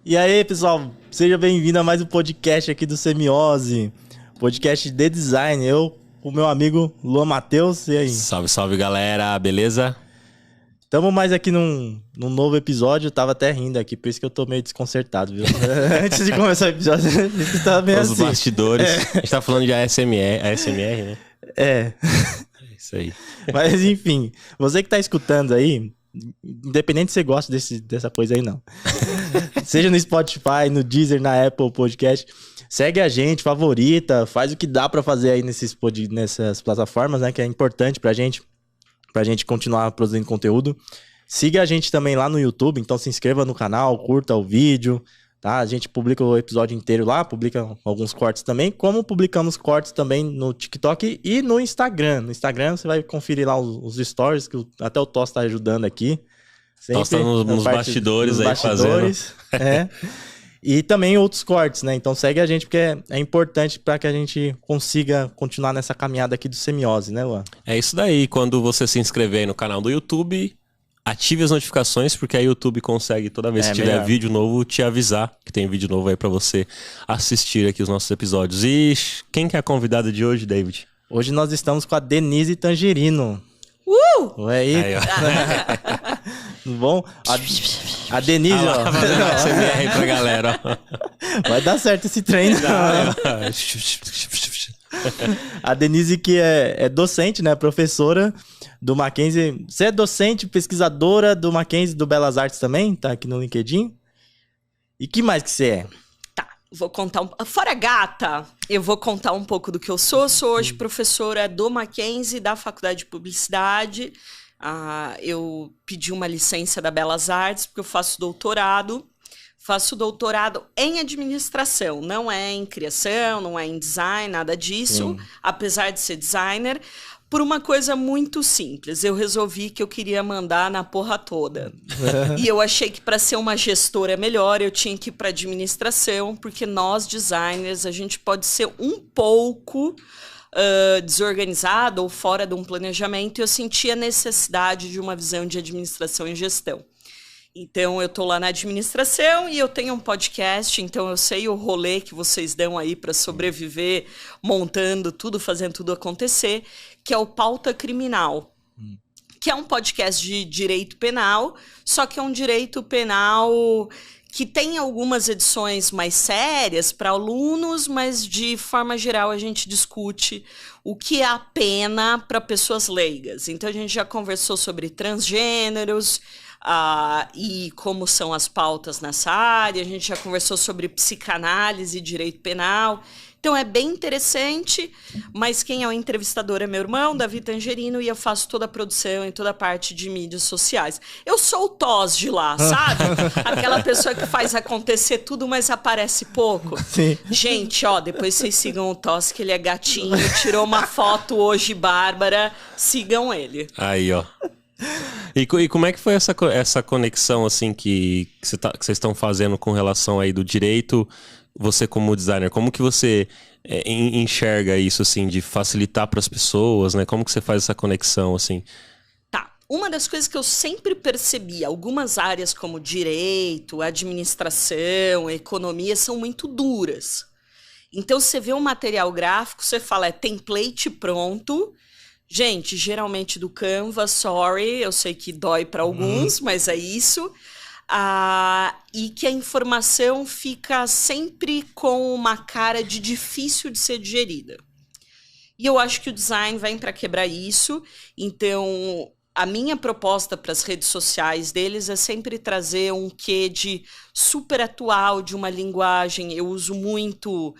E aí, pessoal, seja bem-vindo a mais um podcast aqui do Semiose, podcast de design. Eu, o meu amigo Luan Matheus, e aí? Salve, salve, galera, beleza? Tamo mais aqui num novo episódio, eu tava até rindo aqui, por isso que eu tô meio desconcertado, viu? Antes de começar o episódio, eu tava meio Os assim. bastidores, a gente tá falando de ASMR, né? É, Isso aí. mas enfim, você que tá escutando aí, independente se você gosta dessa coisa aí, não. Seja no Spotify, no Deezer, na Apple Podcast, segue a gente, favorita, faz o que dá pra fazer aí nessas plataformas, né? Que é importante pra gente continuar produzindo conteúdo. Siga a gente também lá no YouTube, então se inscreva no canal, curta o vídeo, tá? A gente publica o episódio inteiro lá, publica alguns cortes também, como publicamos cortes também no TikTok e no Instagram. No Instagram você vai conferir lá os stories, que até o Toss tá ajudando aqui. Nós estamos nos bastidores aí fazendo. É. E também outros cortes, né? Então segue a gente, porque é importante para que a gente consiga continuar nessa caminhada aqui do Semiose, né, Luan? É isso daí, quando você se inscrever aí no canal do YouTube, ative as notificações, porque aí o YouTube consegue, toda vez que tiver vídeo novo, te avisar que tem vídeo novo aí para você assistir aqui os nossos episódios. E quem que é a convidada de hoje, David? Hoje nós estamos com a Denise Tangerino. Ué, aí ó. Tudo bom? A Denise, ó. Fazendo ASMR aí pra galera, ó. Vai dar certo esse treino. A Denise que é docente, né? Professora do Mackenzie. Você é docente, pesquisadora do Mackenzie do Belas Artes também? Tá aqui no LinkedIn. E que mais que você é? Tá, vou contar fora gata, eu vou contar um pouco do que eu sou. Sou hoje professora do Mackenzie, da Faculdade de Publicidade. Eu pedi uma licença da Belas Artes, porque eu faço doutorado. Faço doutorado em administração, não é em criação, não é em design, nada disso. Apesar de ser designer, por uma coisa muito simples. Eu resolvi que eu queria mandar na porra toda. E eu achei que para ser uma gestora melhor, eu tinha que ir para administração, porque nós, designers, a gente pode ser um pouco desorganizado ou fora de um planejamento, e eu senti a necessidade de uma visão de administração e gestão. Então, eu tô lá na administração e eu tenho um podcast, então eu sei o rolê que vocês dão aí para sobreviver, montando tudo, fazendo tudo acontecer, que é o Pauta Criminal, que é um podcast de direito penal, só que é um direito penal que tem algumas edições mais sérias para alunos, mas de forma geral a gente discute o que é a pena para pessoas leigas. Então a gente já conversou sobre transgêneros e como são as pautas nessa área, a gente já conversou sobre psicanálise e direito penal. Então é bem interessante, mas quem é o entrevistador é meu irmão, Davi Tangerino, e eu faço toda a produção e toda a parte de mídias sociais. Eu sou o Toss de lá, sabe? Aquela pessoa que faz acontecer tudo, mas aparece pouco. Sim. Gente, ó, depois vocês sigam o Toss, que ele é gatinho, tirou uma foto hoje, Bárbara, sigam ele. Aí, ó. E como é que foi essa conexão, assim, que vocês estão fazendo com relação aí do direito, você como designer? Como que você enxerga isso, assim, de facilitar para as pessoas, né? Como que você faz essa conexão, assim? Tá. Uma das coisas que eu sempre percebi, algumas áreas como direito, administração, economia, são muito duras. Então, você vê um material gráfico, você fala, é template pronto. Gente, geralmente do Canva, sorry, eu sei que dói para alguns, mas é isso. E que a informação fica sempre com uma cara de difícil de ser digerida. E eu acho que o design vem para quebrar isso. Então, a minha proposta para as redes sociais deles é sempre trazer um quê de super atual, de uma linguagem. Eu uso muito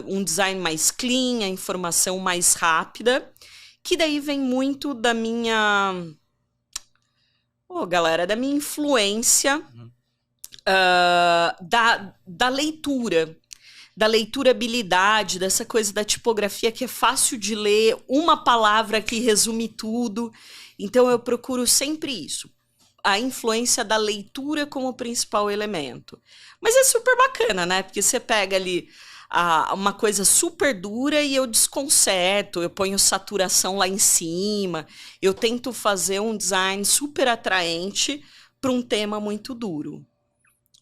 um design mais clean, a informação mais rápida, que daí vem muito da minha... galera, da minha influência da leitura, da leiturabilidade, dessa coisa da tipografia que é fácil de ler, uma palavra que resume tudo. Então eu procuro sempre isso, a influência da leitura como principal elemento. Mas é super bacana, né? Porque você pega ali uma coisa super dura e eu desconcerto, eu ponho saturação lá em cima, eu tento fazer um design super atraente para um tema muito duro.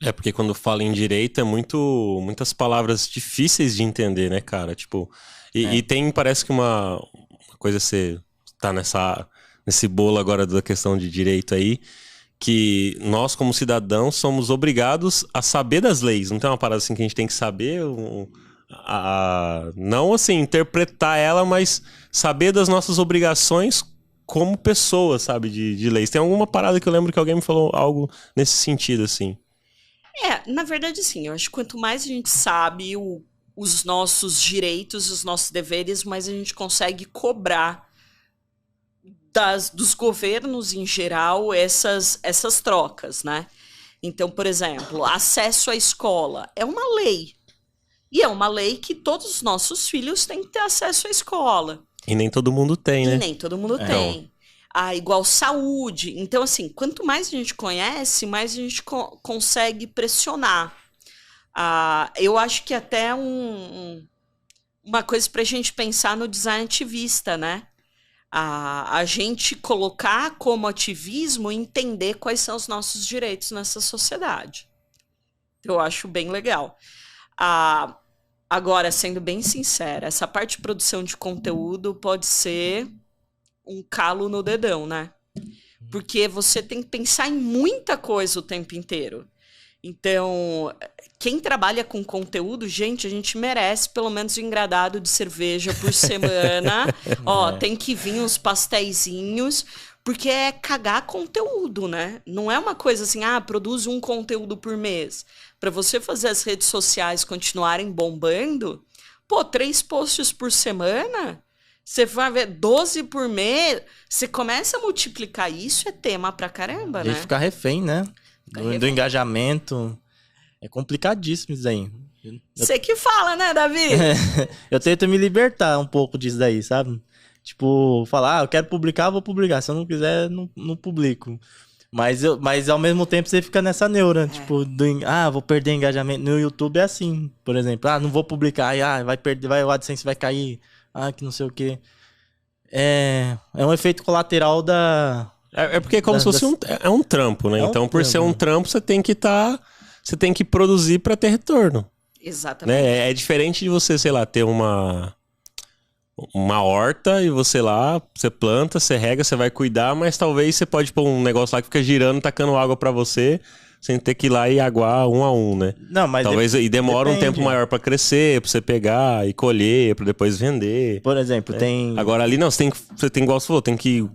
É, porque quando fala em direito é muitas palavras difíceis de entender, né, cara? Tipo, e tem, parece que uma coisa, você tá nesse bolo agora da questão de direito aí, que nós, como cidadãos, somos obrigados a saber das leis. Não tem uma parada assim que a gente tem que saber, não assim, interpretar ela, mas saber das nossas obrigações como pessoas, sabe, de leis. Tem alguma parada que eu lembro que alguém me falou algo nesse sentido, assim. Na verdade, sim, eu acho que quanto mais a gente sabe os nossos direitos, os nossos deveres, mais a gente consegue cobrar dos governos em geral essas trocas, né? Então, por exemplo, acesso à escola é uma lei. E é uma lei que todos os nossos filhos têm que ter acesso à escola. E nem todo mundo tem, né? E nem todo mundo tem. Igual saúde. Então, assim, quanto mais a gente conhece, mais a gente consegue pressionar. Eu acho que até uma coisa para a gente pensar no design ativista, né? A gente colocar como ativismo entender quais são os nossos direitos nessa sociedade. Eu acho bem legal. Agora, sendo bem sincera, essa parte de produção de conteúdo pode ser um calo no dedão, né? Porque você tem que pensar em muita coisa o tempo inteiro. Então, quem trabalha com conteúdo, gente, a gente merece pelo menos um engradado de cerveja por semana. Tem que vir uns pasteizinhos, porque é cagar conteúdo, né? Não é uma coisa assim, produz um conteúdo por mês. Para você fazer as redes sociais continuarem bombando, 3 posts por semana, você vai ver 12 por mês, você começa a multiplicar isso, é tema pra caramba, né? A gente fica refém, né? Do engajamento. É complicadíssimo isso aí. Você que fala, né, Davi? Eu tento me libertar um pouco disso daí, sabe? Tipo, falar, eu quero publicar, vou publicar. Se eu não quiser, não publico. Mas ao mesmo tempo você fica nessa neura, tipo, vou perder engajamento. No YouTube é assim, por exemplo. Não vou publicar, vai perder, o AdSense vai cair. Que não sei o quê. É um efeito colateral da... É porque é como se fosse um trampo, né? Então, por ser um trampo, você tem que produzir para ter retorno. Exatamente. Né? É diferente de você, sei lá, ter uma horta e você planta, você rega, você vai cuidar, mas talvez você pode pôr um negócio lá que fica girando, tacando água para você, sem ter que ir lá e aguar um a um, né? Não, mas talvez e demora depende. Um tempo maior para crescer, para você pegar e colher, para depois vender. Por exemplo, tem... Agora ali não, você tem igual você falou, tem que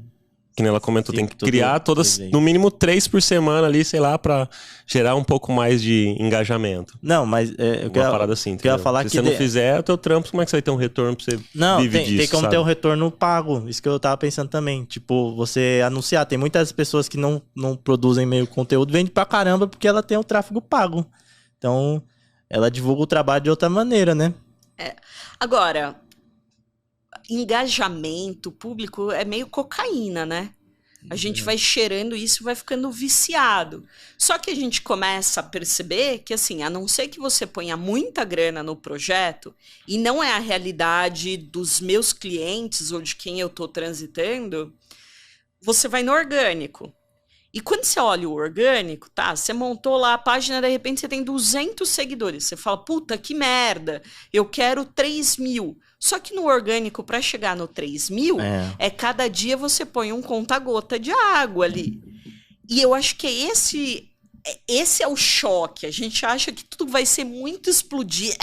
ela comentou, tem que criar todas, no mínimo 3 por semana ali, sei lá, pra gerar um pouco mais de engajamento. Não, mas... Uma parada assim, eu ia falar se você não fizer o teu trampo, como é que você vai ter um retorno pra você viver disso, tem como sabe? ter um retorno pago. Isso que eu tava pensando também. Tipo, você anunciar. Tem muitas pessoas que não produzem meio conteúdo, vende pra caramba porque ela tem o tráfego pago. Então, ela divulga o trabalho de outra maneira, né? Agora... engajamento público é meio cocaína, né? A gente vai cheirando isso e vai ficando viciado. Só que a gente começa a perceber que, assim, a não ser que você ponha muita grana no projeto, e não é a realidade dos meus clientes ou de quem eu tô transitando, você vai no orgânico. E quando você olha o orgânico, você montou lá a página, de repente você tem 200 seguidores. Você fala, puta, que merda, eu quero 3 mil. Só que no orgânico, para chegar no 3 mil, cada dia você põe um conta-gota de água ali. E eu acho que esse é o choque. A gente acha que tudo vai ser muito explodir.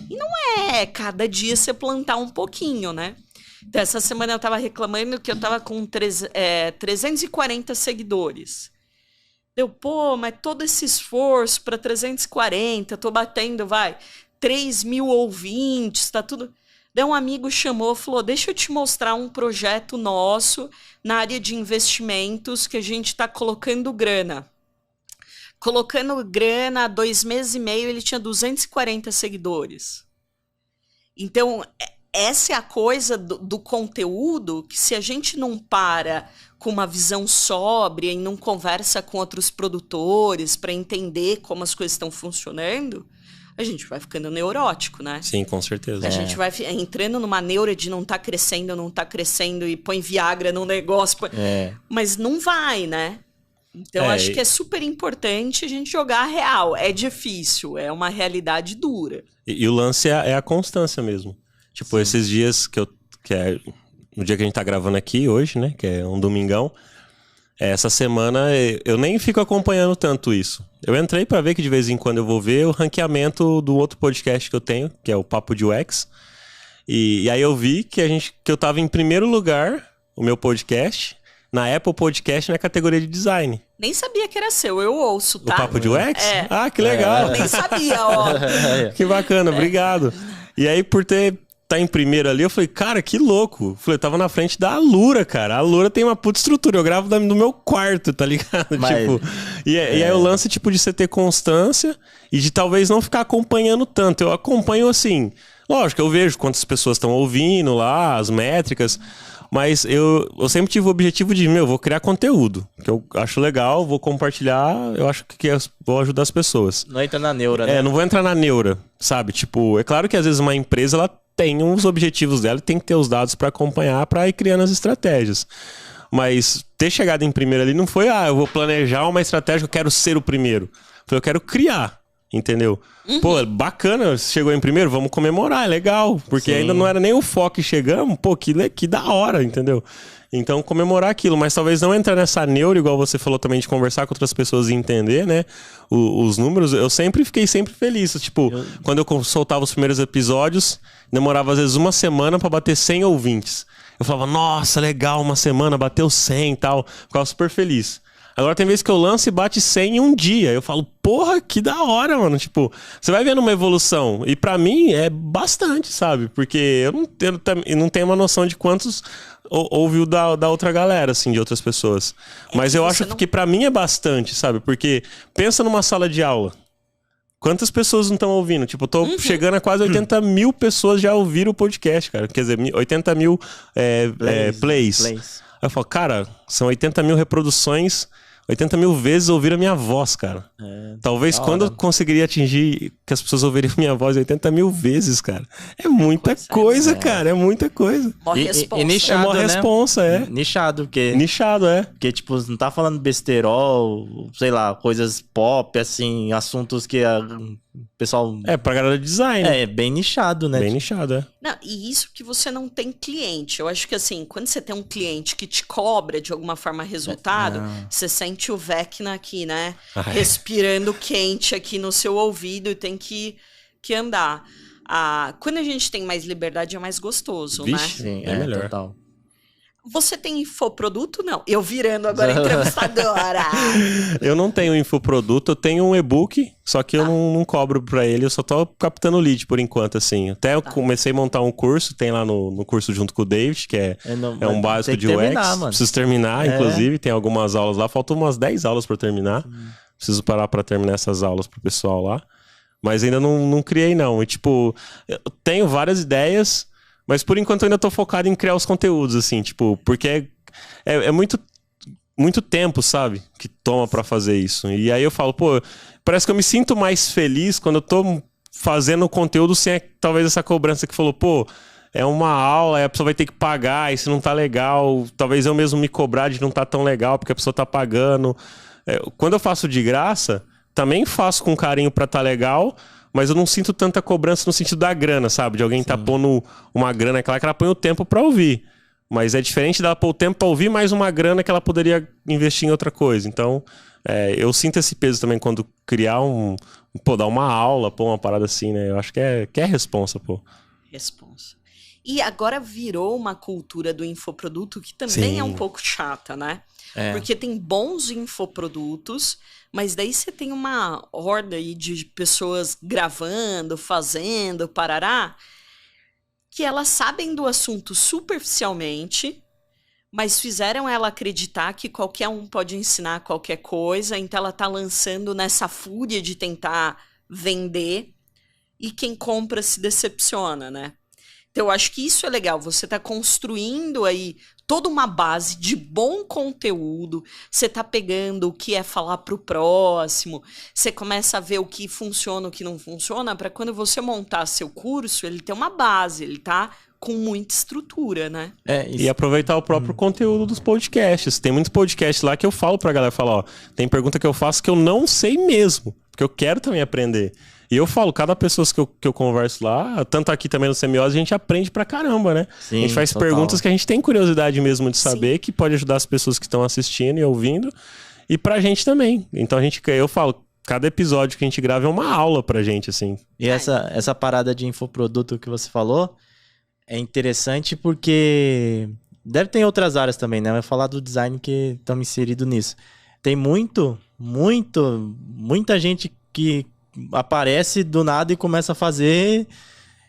E não é. Cada dia você plantar um pouquinho, né? Então, essa semana eu tava reclamando que eu tava com 340 seguidores. Mas todo esse esforço para 340, tô batendo, 3 mil ouvintes, tá tudo... Daí um amigo chamou, falou, deixa eu te mostrar um projeto nosso na área de investimentos que a gente tá colocando grana. Colocando grana, há 2 meses e meio, ele tinha 240 seguidores. Então... essa é a coisa do conteúdo que, se a gente não para com uma visão sóbria e não conversa com outros produtores para entender como as coisas estão funcionando, a gente vai ficando neurótico, né? Sim, com certeza. A gente vai entrando numa neura de não tá crescendo e põe Viagra no negócio. Mas não vai, né? Então, acho que é super importante a gente jogar a real. É difícil, é uma realidade dura. E o lance é a constância mesmo. Tipo, Sim. esses dias que é no dia que a gente tá gravando aqui hoje, né? Que é um domingão. Essa semana eu nem fico acompanhando tanto isso. Eu entrei pra ver que de vez em quando eu vou ver o ranqueamento do outro podcast que eu tenho, que é o Papo de UX. E aí eu vi que eu tava em primeiro lugar, o meu podcast, na Apple Podcast na categoria de design. Nem sabia que era seu, eu ouço, tá? O Papo de UX? É. Ah, que legal. Nem sabia, ó. Que bacana, obrigado. E aí, por tá em primeiro ali, eu falei, cara, que louco. Falei, eu tava na frente da Alura, cara. A Alura tem uma puta estrutura, eu gravo no meu quarto, tá ligado? Mas, tipo, e aí o lance, tipo, de você ter constância e de talvez não ficar acompanhando tanto. Eu acompanho assim, lógico, eu vejo quantas pessoas estão ouvindo lá, as métricas, mas eu sempre tive o objetivo de, vou criar conteúdo, que eu acho legal, vou compartilhar, eu acho que vou ajudar as pessoas. Não entra na neura, né? Não vou entrar na neura, sabe? Tipo, é claro que às vezes uma empresa, ela tem os objetivos dela e tem que ter os dados para acompanhar, para ir criando as estratégias. Mas ter chegado em primeiro ali não foi, eu vou planejar uma estratégia, eu quero ser o primeiro. Foi, eu quero criar, entendeu? Pô, bacana, chegou em primeiro, vamos comemorar, é legal. Porque ainda não era nem o foco e chegamos, pô, que da hora, entendeu? Então, comemorar aquilo, mas talvez não entrar nessa neura, igual você falou também, de conversar com outras pessoas e entender, né, os números. Eu fiquei sempre feliz. Tipo, quando eu soltava os primeiros episódios, demorava às vezes uma semana pra bater 100 ouvintes. Eu falava, nossa, legal, uma semana, bateu 100 e tal. Ficava super feliz. Agora tem vezes que eu lanço e bate 100 em um dia. Eu falo, porra, que da hora, mano. Tipo, você vai vendo uma evolução. E pra mim é bastante, sabe? Porque eu não tenho uma noção de quantos ouviu da outra galera, assim, de outras pessoas. Mas eu acho que pra mim é bastante, sabe? Porque pensa numa sala de aula. Quantas pessoas não estão ouvindo? Tipo, eu tô chegando a quase 80 mil pessoas já ouviram o podcast, cara. Quer dizer, 80 mil plays. Aí eu falo, cara, são 80 mil reproduções, 80 mil vezes ouviram a minha voz, cara. Talvez quando eu conseguiria atingir que as pessoas ouviriam minha voz 80 mil vezes, cara. É muita coisa, cara. É muita coisa. E nichado, uma responsa, Nichado, porque... Nichado, Porque, tipo, não tá falando besterol, sei lá, coisas pop, assim, assuntos que o pessoal... pra galera de design. É bem nichado, né? Bem nichado, Não, e isso que você não tem cliente. Eu acho que, assim, quando você tem um cliente que te cobra de alguma forma resultado, você sente o Vecna aqui, né? Respirando quente aqui no seu ouvido e tem que andar. Quando a gente tem mais liberdade, é mais gostoso, né? Sim, é melhor. Total. Você tem infoproduto? Não. Eu virando agora entrevistadora. Eu não tenho infoproduto, eu tenho um e-book, só que eu não cobro pra ele, eu só tô captando lead por enquanto, assim. Até eu comecei a montar um curso, tem lá no curso junto com o David, que é um básico de UX. Preciso terminar, inclusive, tem algumas aulas lá, faltam umas 10 aulas pra eu terminar. Preciso parar pra terminar essas aulas pro pessoal lá. Mas ainda não criei, não. E, tipo, eu tenho várias ideias, mas por enquanto eu ainda tô focado em criar os conteúdos, assim, tipo, porque é muito tempo, sabe? Que toma pra fazer isso. E aí eu falo, pô, parece que eu me sinto mais feliz quando eu tô fazendo o conteúdo sem talvez essa cobrança que falou, pô, é uma aula, aí a pessoa vai ter que pagar, e se não tá legal, talvez eu mesmo me cobrar de não tá tão legal, porque a pessoa tá pagando. Quando eu faço de graça, também faço com carinho pra tá legal, mas eu não sinto tanta cobrança no sentido da grana, sabe? De alguém tá pondo uma grana que ela põe o tempo pra ouvir. Mas é diferente dela pôr o tempo pra ouvir, mais uma grana que ela poderia investir em outra coisa. Então, eu sinto esse peso também quando criar dar uma aula, uma parada assim, né? Eu acho que é responsa, pô. Responsa. E agora virou uma cultura do infoproduto que também é um pouco chata, né? Porque tem bons infoprodutos, mas daí você tem uma horda aí de pessoas gravando, fazendo, parará, que elas sabem do assunto superficialmente, mas fizeram ela acreditar que qualquer um pode ensinar qualquer coisa, então ela tá lançando nessa fúria de tentar vender, e quem compra se decepciona, né? Então, eu acho que isso é legal. Você está construindo aí toda uma base de bom conteúdo. Você está pegando o que é falar para o próximo. Você começa a ver o que funciona, o que não funciona, para quando você montar seu curso, ele ter uma base, ele tá com muita estrutura, né? E aproveitar o próprio conteúdo dos podcasts. Tem muitos podcasts lá que eu falo pra galera, ó, tem pergunta que eu faço que eu não sei mesmo, porque eu quero também aprender. E eu falo, cada pessoa que eu converso lá, tanto aqui também no Semiose, a gente aprende pra caramba, né? Sim, a gente faz total. perguntas que a gente tem curiosidade mesmo de saber, que pode ajudar as pessoas que estão assistindo e ouvindo, e pra gente também. Então eu falo, cada episódio que a gente grava é uma aula pra gente, assim. E essa parada de infoproduto que você falou é interessante porque deve ter em outras áreas também, né? Vai falar do design que estamos inseridos nisso. Tem muita gente que aparece do nada e começa a fazer,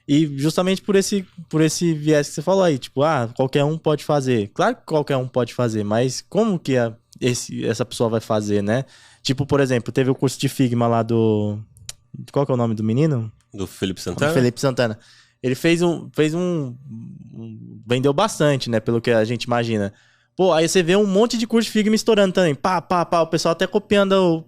e justamente por esse viés que você falou aí, tipo, qualquer um pode fazer. Claro que qualquer um pode fazer, mas como que essa pessoa vai fazer, né? Tipo, por exemplo, teve o curso de Figma lá do... Qual que é o nome do menino? Do Felipe Santana? Felipe Santana. Ele vendeu bastante, né? Pelo que a gente imagina. Pô, aí você vê um monte de curso de Figma estourando também. Pá, o pessoal até copiando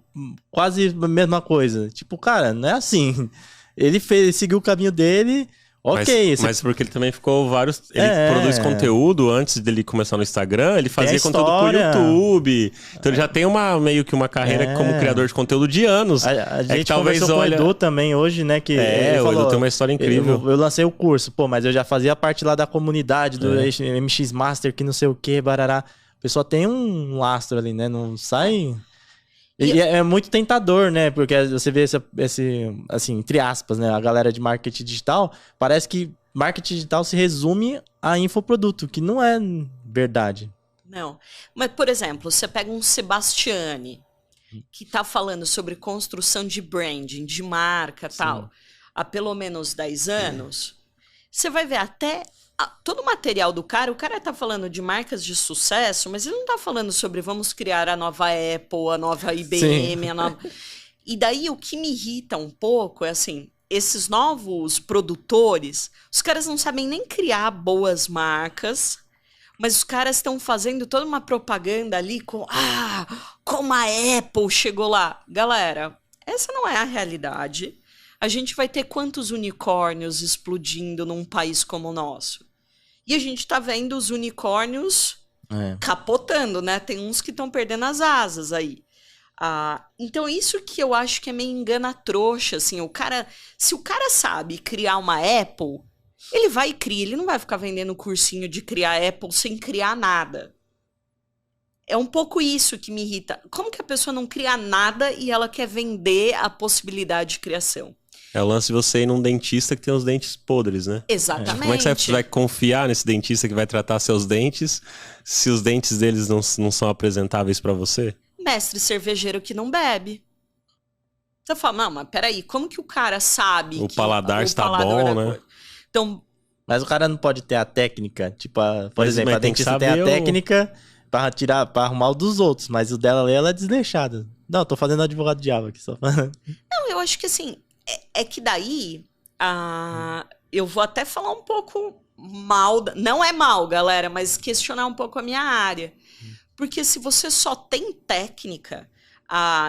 quase a mesma coisa. Tipo, cara, não é assim. Ele seguiu o caminho dele... Ok. Mas porque ele também ficou Ele produz conteúdo antes dele começar no Instagram, ele fazia conteúdo pro YouTube. Então ele já tem meio que uma carreira como criador de conteúdo de anos. A gente conversou com o Edu também hoje, né? Que ele falou, o Edu tem uma história incrível. Eu lancei o curso, mas eu já fazia parte lá da comunidade do MX Master, que não sei o que, barará. A pessoa tem um lastro ali, né? Não sai... E é muito tentador, né? Porque você vê esse, assim, entre aspas, né? A galera de marketing digital, parece que marketing digital se resume a infoproduto, que não é verdade. Não. Mas, por exemplo, você pega um Sebastiani, que tá falando sobre construção de branding, de marca e tal, há pelo menos 10 anos, você vai ver até... todo o material do cara, o cara tá falando de marcas de sucesso, mas ele não tá falando sobre vamos criar a nova Apple, a nova IBM, a nova... E daí o que me irrita um pouco é assim, esses novos produtores, os caras não sabem nem criar boas marcas, mas os caras estão fazendo toda uma propaganda ali com como a Apple chegou lá. Galera, essa não é a realidade. A gente vai ter quantos unicórnios explodindo num país como o nosso? E a gente tá vendo os unicórnios capotando, né? Tem uns que estão perdendo as asas aí. Então isso que eu acho que é meio engana-trouxa, assim. Se o cara sabe criar uma Apple, ele vai e cria. Ele não vai ficar vendendo cursinho de criar Apple sem criar nada. É um pouco isso que me irrita. Como que a pessoa não cria nada e ela quer vender a possibilidade de criação? É o lance de você ir num dentista que tem os dentes podres, né? Exatamente. Como é que você vai confiar nesse dentista que vai tratar seus dentes se os dentes deles não são apresentáveis pra você? Mestre cervejeiro que não bebe. Você fala, não, mas peraí, como que o cara sabe o que paladar está bom, né? Então, mas o cara não pode ter a técnica, tipo, por exemplo, a dentista tem a técnica pra arrumar o dos outros, mas o dela ali, ela é desleixada. Não, tô fazendo advogado diabo aqui, só falando. Não, eu acho que assim, é que daí, eu vou até falar um pouco mal, não é mal, galera, mas questionar um pouco a minha área. Porque se você só tem técnica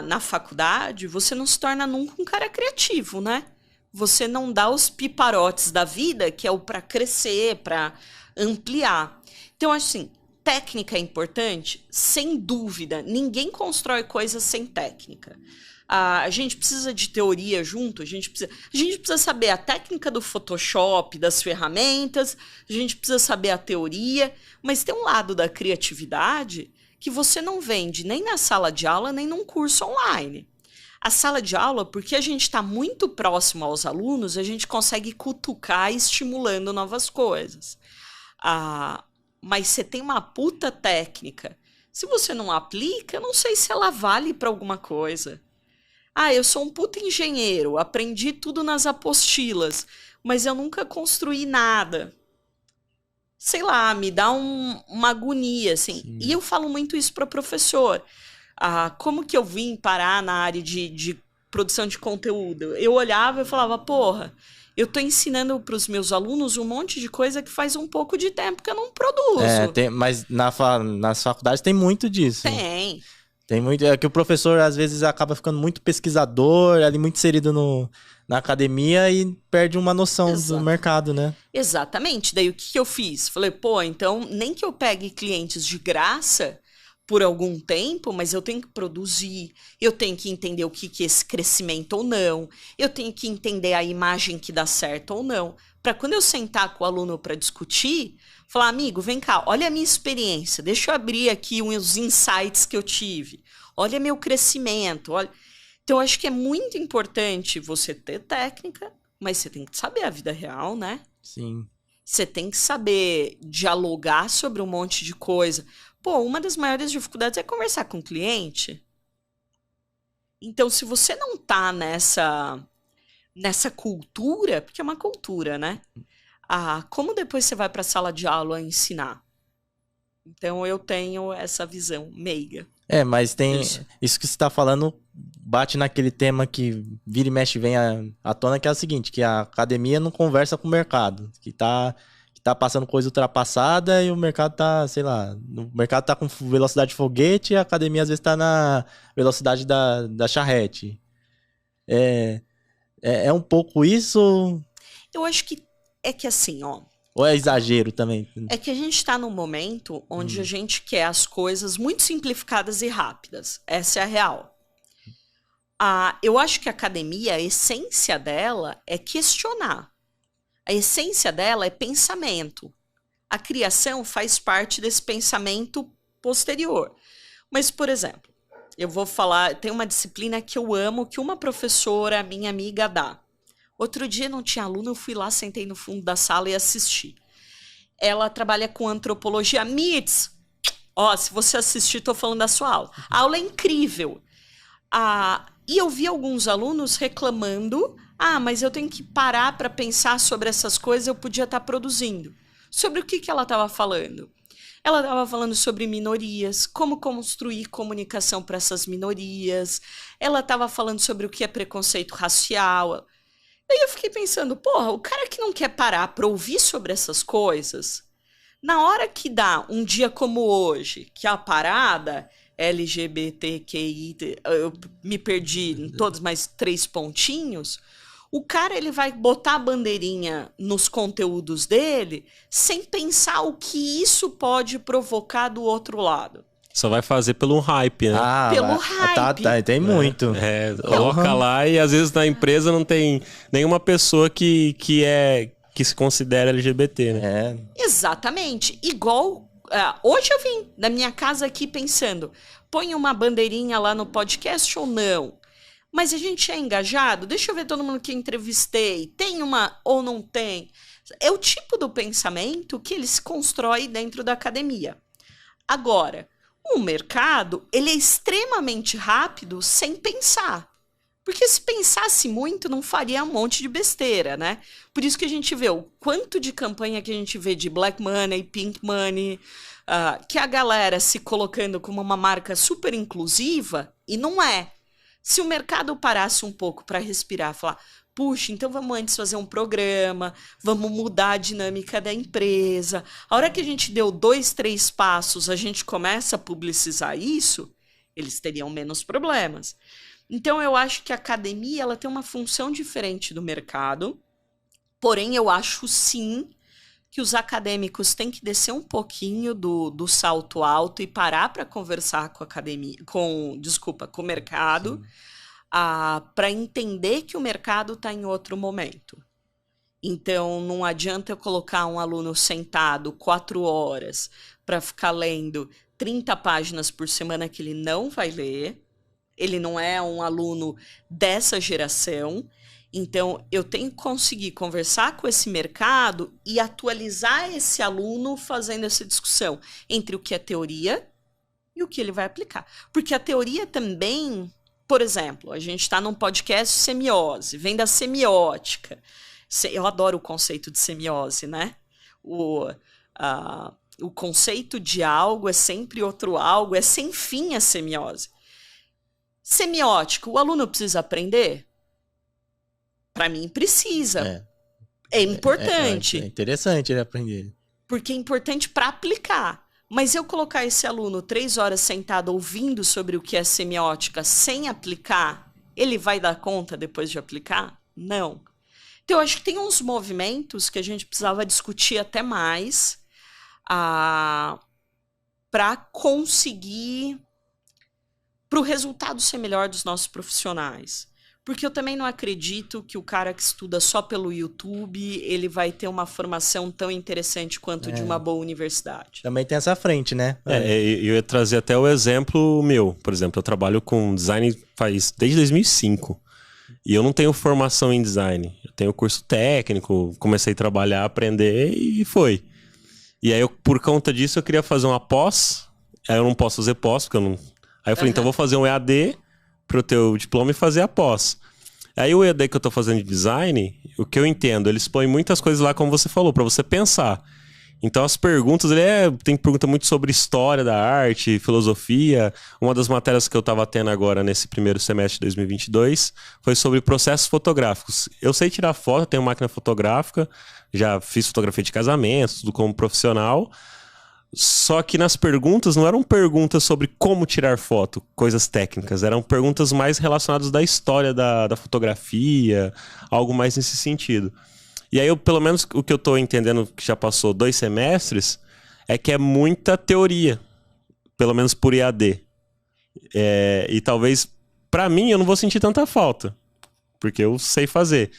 na faculdade, você não se torna nunca um cara criativo, né? Você não dá os piparotes da vida, que é o para crescer, para ampliar. Então, assim, técnica é importante? Sem dúvida. Ninguém constrói coisas sem técnica. A gente precisa de teoria junto, a gente precisa saber a técnica do Photoshop, das ferramentas, a gente precisa saber a teoria, mas tem um lado da criatividade que você não vende nem na sala de aula, nem num curso online. A sala de aula, porque a gente está muito próximo aos alunos, a gente consegue cutucar estimulando novas coisas. Mas você tem uma puta técnica. Se você não aplica, eu não sei se ela vale para alguma coisa. Eu sou um puta engenheiro, aprendi tudo nas apostilas, mas eu nunca construí nada. Sei lá, me dá uma agonia, assim. Sim. E eu falo muito isso para professor. Como que eu vim parar na área de produção de conteúdo? Eu olhava e falava, porra, eu tô ensinando para os meus alunos um monte de coisa que faz um pouco de tempo que eu não produzo. Mas nas faculdades tem muito disso. Tem. Tem muito. É que o professor, às vezes, acaba ficando muito pesquisador, ali muito inserido na academia e perde uma noção Exato. do mercado, né? Exatamente. Daí o que eu fiz? Falei, pô, então nem que eu pegue clientes de graça por algum tempo, mas eu tenho que produzir, eu tenho que entender o que é esse crescimento ou não, eu tenho que entender a imagem que dá certo ou não, para quando eu sentar com o aluno para discutir, falar, amigo, vem cá, olha a minha experiência, deixa eu abrir aqui uns insights que eu tive, olha meu crescimento, olha... Então, eu acho que é muito importante você ter técnica, mas você tem que saber a vida real, né? Sim. Você tem que saber dialogar sobre um monte de coisa. Pô, uma das maiores dificuldades é conversar com o cliente. Então, se você não tá nessa cultura, porque é uma cultura, né? Como depois você vai para a sala de aula ensinar? Então, eu tenho essa visão meiga. Mas tem... Isso que você tá falando bate naquele tema que vira e mexe vem à tona, que é o seguinte, que a academia não conversa com o mercado, que tá passando coisa ultrapassada e o mercado tá, sei lá, o mercado tá com velocidade de foguete e a academia às vezes tá na velocidade da charrete. É um pouco isso... Eu acho que é que assim, ó... Ou é exagero também? É que a gente está num momento onde a gente quer as coisas muito simplificadas e rápidas. Essa é a real. Eu acho que a academia, a essência dela é questionar. A essência dela é pensamento. A criação faz parte desse pensamento posterior. Mas, por exemplo, eu vou falar, tem uma disciplina que eu amo, que uma professora, minha amiga, dá. Outro dia não tinha aluno, eu fui lá, sentei no fundo da sala e assisti. Ela trabalha com antropologia. Mitz, se você assistir, tô falando da sua aula. A aula é incrível. E eu vi alguns alunos reclamando, mas eu tenho que parar para pensar sobre essas coisas, eu podia estar produzindo. Sobre o que ela estava falando? Ela estava falando sobre minorias, como construir comunicação para essas minorias. Ela estava falando sobre o que é preconceito racial. Daí eu fiquei pensando, porra, o cara que não quer parar para ouvir sobre essas coisas, na hora que dá um dia como hoje, que a parada LGBTQI, eu me perdi em todos mais 3 pontinhos, o cara ele vai botar a bandeirinha nos conteúdos dele sem pensar o que isso pode provocar do outro lado. Só vai fazer pelo hype, né? Pelo hype. Tem muito. Coloca lá e às vezes na empresa não tem nenhuma pessoa que se considera LGBT, né? Exatamente. Igual, hoje eu vim da minha casa aqui pensando, põe uma bandeirinha lá no podcast ou não? Mas a gente é engajado? Deixa eu ver todo mundo que eu entrevistei. Tem uma ou não tem? É o tipo do pensamento que ele se constrói dentro da academia. Agora, o mercado, ele é extremamente rápido sem pensar. Porque se pensasse muito, não faria um monte de besteira, né? Por isso que a gente vê o quanto de campanha que a gente vê de Black Money, Pink Money, que a galera se colocando como uma marca super inclusiva, e não é. Se o mercado parasse um pouco para respirar, falar, puxa, então vamos antes fazer um programa, vamos mudar a dinâmica da empresa. A hora que a gente deu 2, 3 passos, a gente começa a publicizar isso, eles teriam menos problemas. Então, eu acho que a academia ela tem uma função diferente do mercado, porém, eu acho sim que os acadêmicos têm que descer um pouquinho do salto alto e parar para conversar com a academia, com o mercado, para entender que o mercado está em outro momento. Então, não adianta eu colocar um aluno sentado 4 horas para ficar lendo 30 páginas por semana que ele não vai ler. Ele não é um aluno dessa geração. Então, eu tenho que conseguir conversar com esse mercado e atualizar esse aluno fazendo essa discussão entre o que é teoria e o que ele vai aplicar. Porque a teoria também, por exemplo, a gente está num podcast semiose, vem da semiótica. Eu adoro o conceito de semiose, né? O conceito de algo é sempre outro algo, é sem fim a semiose. Semiótica, o aluno precisa aprender? Para mim, precisa. É importante. É interessante ele aprender. Porque é importante para aplicar. Mas eu colocar esse aluno 3 horas sentado ouvindo sobre o que é semiótica sem aplicar, ele vai dar conta depois de aplicar? Não. Então, eu acho que tem uns movimentos que a gente precisava discutir até mais para conseguir, para o resultado ser melhor dos nossos profissionais. Porque eu também não acredito que o cara que estuda só pelo YouTube, ele vai ter uma formação tão interessante quanto de uma boa universidade. Também tem essa frente, né? Eu ia trazer até o exemplo meu. Por exemplo, eu trabalho com design desde 2005. E eu não tenho formação em design. Eu tenho curso técnico, comecei a trabalhar, aprender e foi. E aí, por conta disso, eu queria fazer uma pós. Aí eu não posso fazer pós, porque eu não... Aí eu falei, então eu vou fazer um EAD para o teu diploma e fazer a pós. Aí o EAD que eu tô fazendo de design, o que eu entendo, eles põem muitas coisas lá, como você falou, para você pensar. Então as perguntas, tem pergunta muito sobre história da arte, filosofia. Uma das matérias que eu tava tendo agora nesse primeiro semestre de 2022 foi sobre processos fotográficos. Eu sei tirar foto, tenho máquina fotográfica, já fiz fotografia de casamento, tudo como profissional. Só que nas perguntas não eram perguntas sobre como tirar foto, coisas técnicas. Eram perguntas mais relacionadas da história da fotografia, algo mais nesse sentido. E aí, pelo menos o que eu tô entendendo, que já passou 2 semestres, é que é muita teoria. Pelo menos por EAD. E talvez, pra mim, eu não vou sentir tanta falta. Porque eu sei fazer.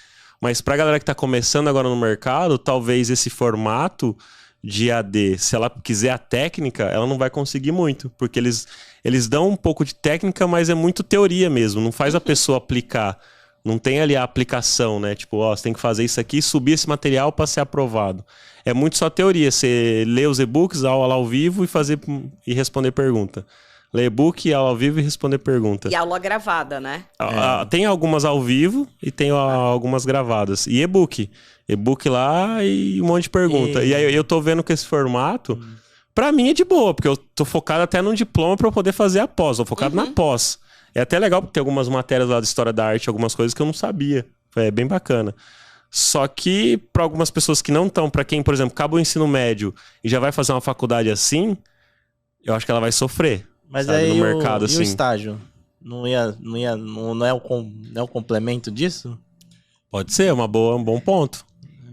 Mas pra galera que tá começando agora no mercado, talvez esse formato de EAD, se ela quiser a técnica, ela não vai conseguir muito. Porque eles dão um pouco de técnica, mas é muito teoria mesmo. Não faz a pessoa aplicar. Não tem ali a aplicação, né? Tipo, você tem que fazer isso aqui, subir esse material para ser aprovado. É muito só teoria. Você lê os e-books, aula ao vivo e responder pergunta. Lê e-book, aula ao vivo e responder pergunta. E aula gravada, né? Tem algumas ao vivo e tem algumas gravadas. E e-book. E-book lá e um monte de pergunta. E aí eu tô vendo que esse formato, pra mim é de boa, porque eu tô focado até no diploma pra eu poder fazer a pós. Tô focado na pós. É até legal porque tem algumas matérias lá de história da arte, algumas coisas que eu não sabia. É bem bacana. Só que para algumas pessoas que não estão, para quem, por exemplo, acaba o ensino médio e já vai fazer uma faculdade assim, eu acho que ela vai sofrer. Mas sabe, aí no mercado, e assim. o estágio? Não é o complemento disso? Pode ser, um bom ponto.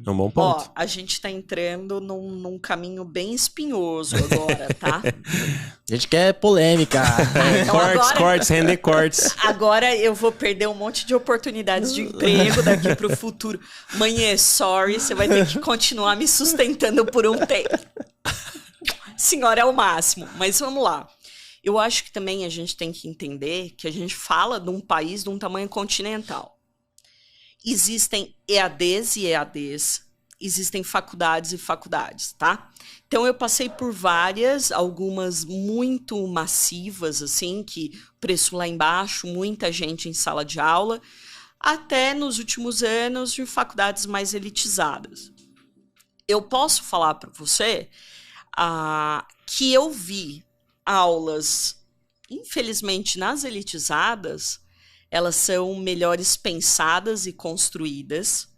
É um bom ponto. Ó, a gente tá entrando num caminho bem espinhoso agora, tá? A gente quer polêmica. Então Cortes, render cortes. Agora eu vou perder um monte de oportunidades de emprego daqui pro futuro. Mãe, sorry, você vai ter que continuar me sustentando por um tempo. Senhora é o máximo. Mas vamos lá. Eu acho que também a gente tem que entender que a gente fala de um país de um tamanho continental. Existem EADs e EADs, existem faculdades e faculdades, tá? Então eu passei por várias, algumas muito massivas, assim, que preço lá embaixo, muita gente em sala de aula, até nos últimos anos de faculdades mais elitizadas. Eu posso falar para você que eu vi aulas, infelizmente, nas elitizadas, elas são melhores pensadas e construídas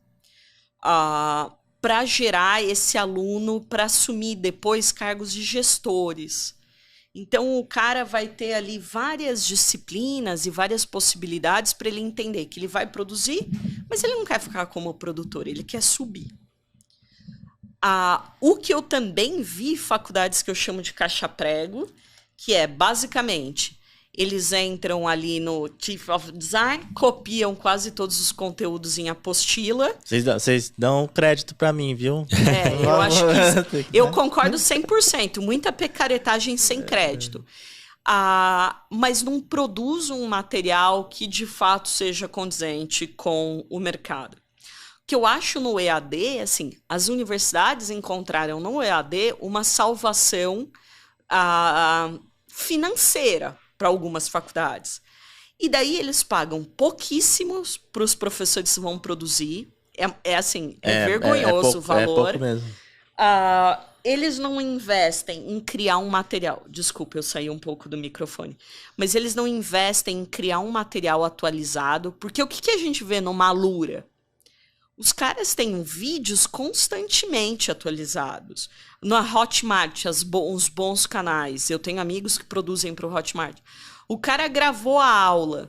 para gerar esse aluno para assumir depois cargos de gestores. Então, o cara vai ter ali várias disciplinas e várias possibilidades para ele entender que ele vai produzir, mas ele não quer ficar como produtor, ele quer subir. O que eu também vi, faculdades que eu chamo de caixa-prego, que é basicamente... Eles entram ali no Chief of Design, copiam quase todos os conteúdos em apostila. Vocês dão crédito pra mim, viu? Eu acho que eu concordo 100%. Muita picaretagem sem crédito. Mas não produz um material que, de fato, seja condizente com o mercado. O que eu acho no EAD, assim, as universidades encontraram no EAD uma salvação financeira para algumas faculdades. E daí eles pagam pouquíssimos para os professores que vão produzir. É vergonhoso o valor. É pouco mesmo. Eles não investem em criar um material. Desculpa, eu saí um pouco do microfone. Mas eles não investem em criar um material atualizado, porque o que a gente vê no Malura? Os caras têm vídeos constantemente atualizados. Na Hotmart, os bons canais. Eu tenho amigos que produzem para o Hotmart. O cara gravou a aula.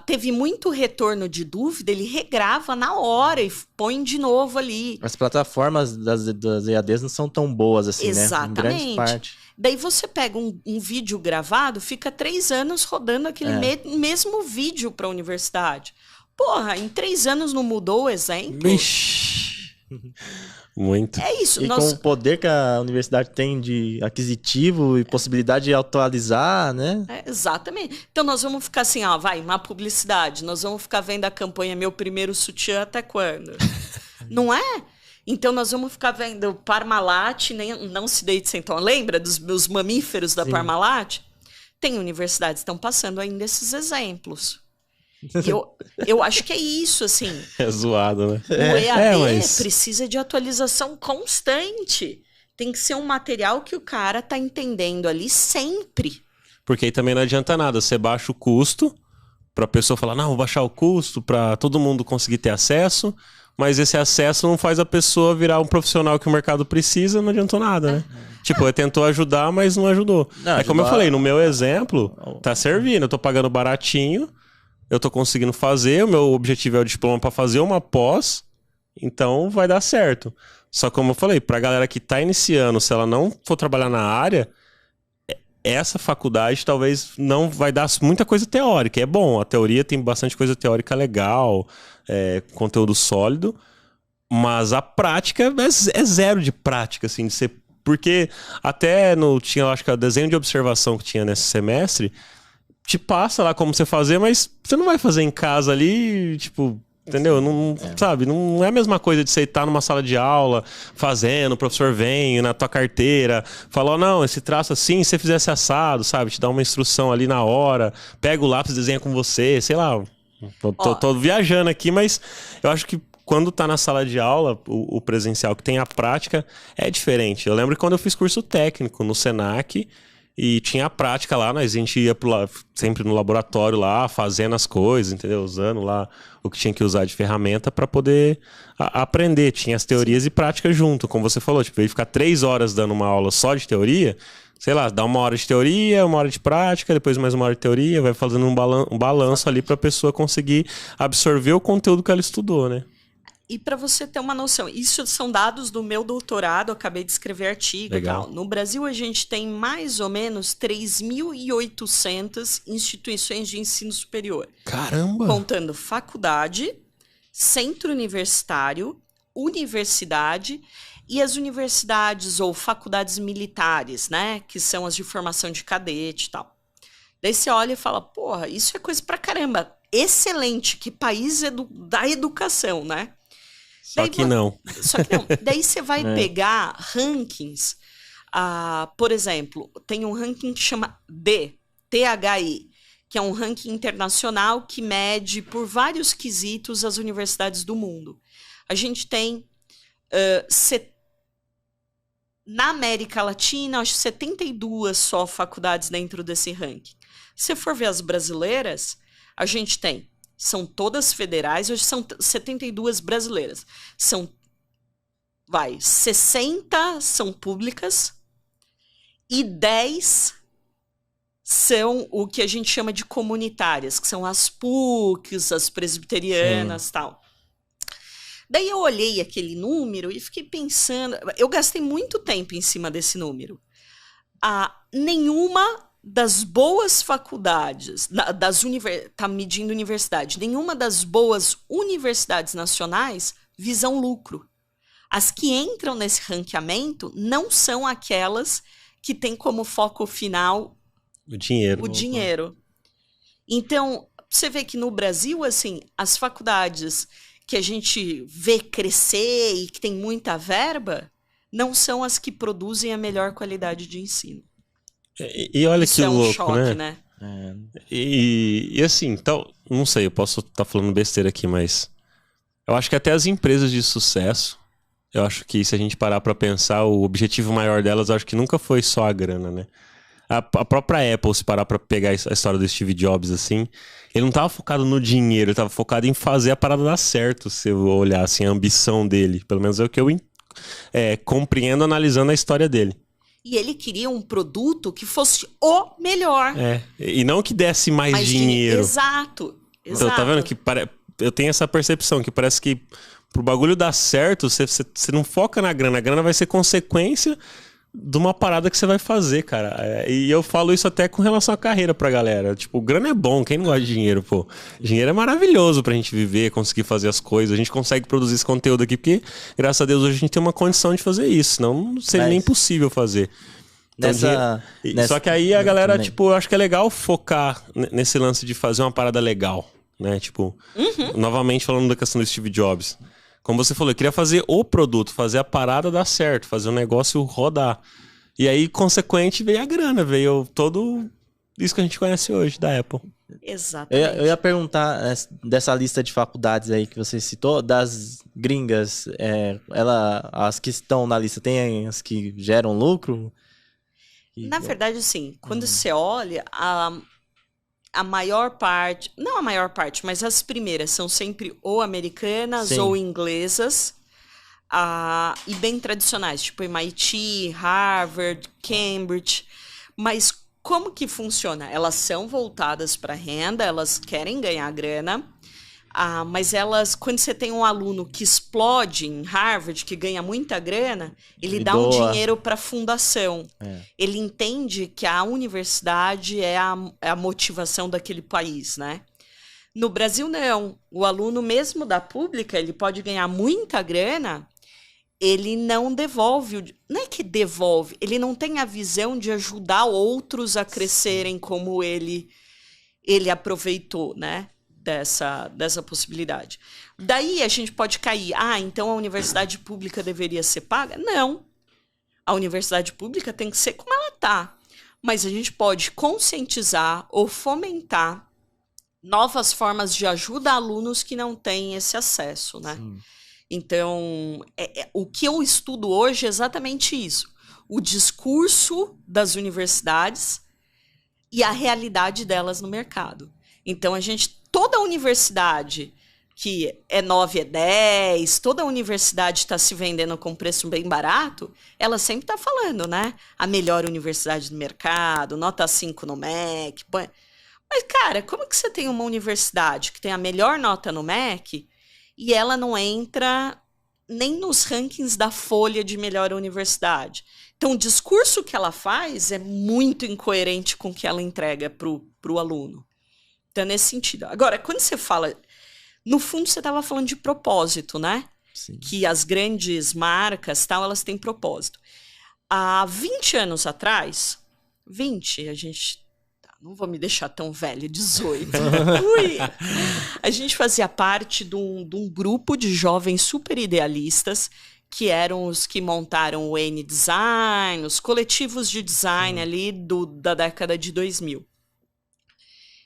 teve muito retorno de dúvida, ele regrava na hora e põe de novo ali. As plataformas das EADs não são tão boas assim, Exatamente. né? Em grande parte. Daí você pega um vídeo gravado, fica 3 anos rodando aquele mesmo vídeo para a universidade. Porra, em 3 anos não mudou o exemplo? Ixi. Muito. É isso. E com o poder que a universidade tem de aquisitivo e possibilidade de atualizar, né? Exatamente. Então nós vamos ficar assim, uma publicidade. Nós vamos ficar vendo a campanha Meu Primeiro Sutiã até quando? Não é? Então nós vamos ficar vendo Parmalat, não se deite sem tom. Lembra dos meus mamíferos da Sim. Parmalat? Tem universidades que estão passando ainda esses exemplos. Eu acho que é isso, assim. É zoado, né? O EAD mas... precisa de atualização constante. Tem que ser um material que o cara tá entendendo ali sempre. Porque aí também não adianta nada. Você baixa o custo pra pessoa falar, não, vou baixar o custo pra todo mundo conseguir ter acesso. Mas esse acesso não faz a pessoa virar um profissional que o mercado precisa, não adiantou nada, né? Tipo, ele tentou ajudar, mas não ajudou. Como eu falei, no meu exemplo, tá servindo. Eu tô pagando baratinho. Eu tô conseguindo fazer, o meu objetivo é o diploma para fazer uma pós, então vai dar certo. Só como eu falei, pra galera que tá iniciando, se ela não for trabalhar na área, essa faculdade talvez não vai dar muita coisa teórica. É bom, a teoria tem bastante coisa teórica legal, conteúdo sólido, mas a prática é zero de prática, assim, de ser... Porque até tinha, acho que o desenho de observação que tinha nesse semestre, te passa lá como você fazer, mas você não vai fazer em casa ali, tipo, entendeu? Não, sabe? Não é a mesma coisa de você estar numa sala de aula, fazendo, o professor vem na tua carteira, fala, não, esse traço assim, se você fizesse assado, sabe? Te dá uma instrução ali na hora, pega o lápis, desenha com você, sei lá. Tô viajando aqui, mas eu acho que quando tá na sala de aula, o presencial que tem a prática, é diferente. Eu lembro que quando eu fiz curso técnico no Senac, e tinha a prática lá, a gente ia sempre no laboratório lá, fazendo as coisas, entendeu? Usando lá o que tinha que usar de ferramenta para poder aprender. Tinha as teorias e prática junto, como você falou. Tipo, ele ficar 3 horas dando uma aula só de teoria, sei lá, dá 1 hora de teoria, 1 hora de prática, depois mais 1 hora de teoria, vai fazendo um balanço ali para a pessoa conseguir absorver o conteúdo que ela estudou, né? E para você ter uma noção, isso são dados do meu doutorado, eu acabei de escrever artigo e tal. No Brasil, a gente tem mais ou menos 3.800 instituições de ensino superior. Caramba! Contando faculdade, centro universitário, universidade e as universidades ou faculdades militares, né? Que são as de formação de cadete e tal. Daí você olha e fala, porra, isso é coisa pra caramba. Excelente, que país da educação, né? Só que não. Daí você vai pegar rankings. Por exemplo, tem um ranking que chama THI, que é um ranking internacional que mede por vários quesitos as universidades do mundo. A gente tem, na América Latina, acho 72 só faculdades dentro desse ranking. Se for ver as brasileiras, a gente tem... São todas federais, hoje são 72 brasileiras. 60 são públicas e 10 são o que a gente chama de comunitárias, que são as PUCs, as presbiterianas e tal. Daí eu olhei aquele número e fiquei pensando... Eu gastei muito tempo em cima desse número. Nenhuma... das boas faculdades, tá medindo universidade, nenhuma das boas universidades nacionais visam lucro. As que entram nesse ranqueamento não são aquelas que têm como foco final o dinheiro. O dinheiro. Então, você vê que no Brasil, assim, as faculdades que a gente vê crescer e que tem muita verba, não são as que produzem a melhor qualidade de ensino. E olha Isso que é um louco, choque, né? E assim, então, não sei, eu posso estar falando besteira aqui, mas eu acho que até as empresas de sucesso, eu acho que se a gente parar para pensar, o objetivo maior delas, eu acho que nunca foi só a grana, né? A própria Apple, se parar para pegar a história do Steve Jobs, assim, ele não estava focado no dinheiro, ele estava focado em fazer a parada dar certo, se eu olhar assim, a ambição dele. Pelo menos é o que eu compreendo analisando a história dele. E ele queria um produto que fosse o melhor. E não que desse mais dinheiro. Exato. Então, tá vendo que eu tenho essa percepção que parece que pro bagulho dar certo, você não foca na grana. A grana vai ser consequência de uma parada que você vai fazer, cara. E eu falo isso até com relação à carreira pra galera. Tipo, grana é bom, quem não gosta de dinheiro, pô? Dinheiro é maravilhoso pra gente viver, conseguir fazer as coisas. A gente consegue produzir esse conteúdo aqui porque, graças a Deus, hoje a gente tem uma condição de fazer isso. Senão não seria nem possível fazer. Então, só que aí a galera, tipo, eu acho que é legal focar nesse lance de fazer uma parada legal, né? Tipo, novamente falando da questão do Steve Jobs. Como você falou, eu queria fazer o produto, fazer a parada dar certo, fazer o negócio rodar. E aí, consequente, veio a grana, veio todo isso que a gente conhece hoje da Apple. Exatamente. Eu ia perguntar dessa lista de faculdades aí que você citou, das gringas, as que estão na lista, tem as que geram lucro? Na verdade, assim, quando você olha, a maior parte, não a maior parte, mas as primeiras são sempre ou americanas ou inglesas, e bem tradicionais, tipo MIT, Harvard, Cambridge. Mas como que funciona? Elas são voltadas para renda, elas querem ganhar grana, mas quando você tem um aluno que explode em Harvard, que ganha muita grana, ele dá um dinheiro para a fundação. Ele entende que a universidade é a motivação daquele país, né? No Brasil, não. O aluno mesmo da pública, ele pode ganhar muita grana, ele não devolve. Não é que devolve, ele não tem a visão de ajudar outros a crescerem como ele aproveitou, né? Dessa possibilidade. Daí a gente pode cair. Então a universidade pública deveria ser paga? Não. A universidade pública tem que ser como ela está. Mas a gente pode conscientizar ou fomentar novas formas de ajuda a alunos que não têm esse acesso, né? Sim. Então, o que eu estudo hoje é exatamente isso. O discurso das universidades e a realidade delas no mercado. Então, toda universidade que é 9, é 10, toda universidade está se vendendo com preço bem barato, ela sempre está falando, né? A melhor universidade do mercado, nota 5 no MEC. Mas, cara, como que você tem uma universidade que tem a melhor nota no MEC e ela não entra nem nos rankings da Folha de melhor universidade? Então, o discurso que ela faz é muito incoerente com o que ela entrega para o aluno. Então, nesse sentido. Agora, quando você fala... No fundo, você estava falando de propósito, né? Sim. Que as grandes marcas, elas têm propósito. Há 20 anos atrás... 20, a gente... Não vou me deixar tão velha, 18. Ui. A gente fazia parte de um grupo de jovens super idealistas, que eram os que montaram o N-Design, os coletivos de design ali da década de 2000.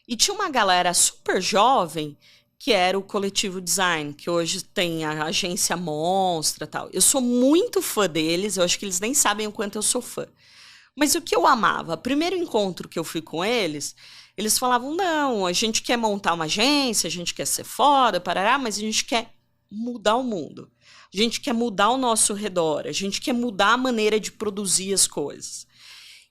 E tinha uma galera super jovem que era o coletivo design, que hoje tem a agência Monstra e tal. Eu sou muito fã deles, eu acho que eles nem sabem o quanto eu sou fã. Mas o que eu amava, primeiro encontro que eu fui com eles, eles falavam, não, a gente quer montar uma agência, a gente quer ser foda, parará, mas a gente quer mudar o mundo. A gente quer mudar o nosso redor, a gente quer mudar a maneira de produzir as coisas.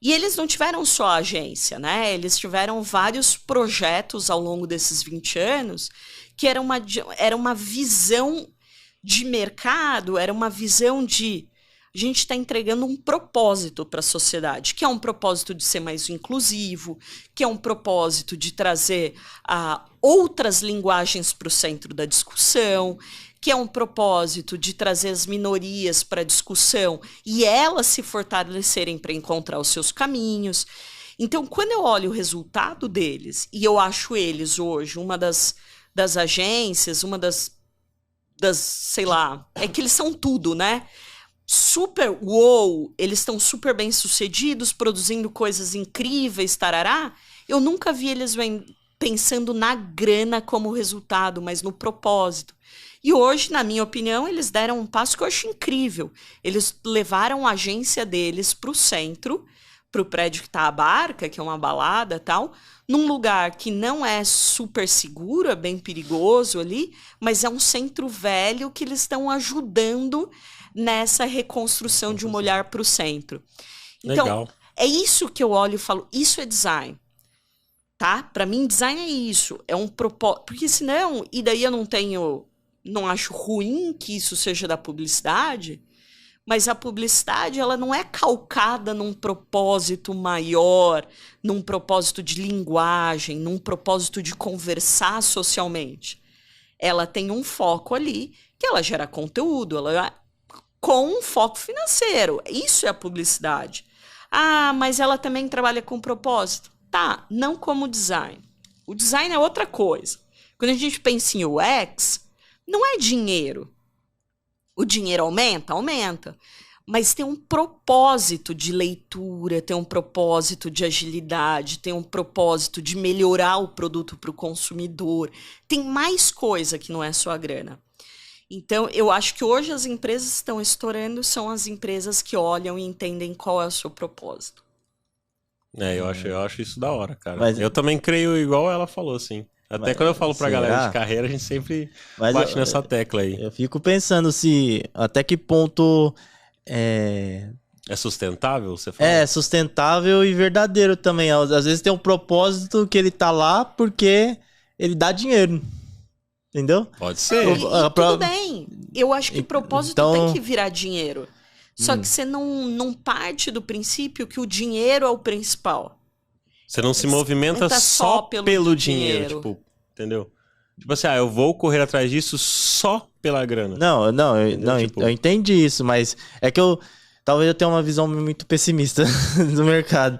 E eles não tiveram só a agência, né? Eles tiveram vários projetos ao longo desses 20 anos que era uma visão de mercado, era uma visão de... A gente está entregando um propósito para a sociedade, que é um propósito de ser mais inclusivo, que é um propósito de trazer outras linguagens para o centro da discussão, que é um propósito de trazer as minorias para a discussão e elas se fortalecerem para encontrar os seus caminhos. Então, quando eu olho o resultado deles, e eu acho eles hoje uma das agências, uma das, sei lá, é que eles são tudo, né? Super wow, eles estão super bem sucedidos, produzindo coisas incríveis, tarará. Eu nunca vi eles pensando na grana como resultado, mas no propósito. E hoje, na minha opinião, eles deram um passo que eu acho incrível. Eles levaram a agência deles para o centro, para o prédio que está a Barca, que é uma balada e tal, num lugar que não é super seguro, é bem perigoso ali, mas é um centro velho que eles estão ajudando nessa reconstrução de um olhar para o centro. Então, Legal. é isso que eu olho e falo, isso é design. Tá? Para mim, design é isso. É um propósito. Porque senão, e daí eu não acho ruim que isso seja da publicidade, mas a publicidade, ela não é calcada num propósito maior, num propósito de linguagem, num propósito de conversar socialmente. Ela tem um foco ali, que ela gera conteúdo, com um foco financeiro. Isso é a publicidade. Ah, mas ela também trabalha com propósito. Tá, não como design. O design é outra coisa. Quando a gente pensa em UX, não é dinheiro. O dinheiro aumenta? Aumenta. Mas tem um propósito de leitura, tem um propósito de agilidade, tem um propósito de melhorar o produto para o consumidor. Tem mais coisa que não é só a grana. Então, eu acho que hoje as empresas que estão estourando são as empresas que olham e entendem qual é o seu propósito. Eu acho isso da hora, cara. Mas- eu também creio igual ela falou, assim. Até quando eu falo pra será? galera de carreira, a gente sempre Mas bate nessa tecla aí. Eu fico pensando se até que ponto É sustentável, você fala? é sustentável e verdadeiro também. Às vezes tem um propósito que ele tá lá porque ele dá dinheiro. Entendeu? Pode ser. E tudo bem. Eu acho que propósito Então- tem que virar dinheiro. Só que você não parte do princípio que o dinheiro é o principal. Você não se movimenta tá só pelo dinheiro, dinheiro. tipo, entendeu? Tipo assim, eu vou correr atrás disso só pela grana. Eu entendi isso, mas é que talvez eu tenha uma visão muito pessimista do mercado.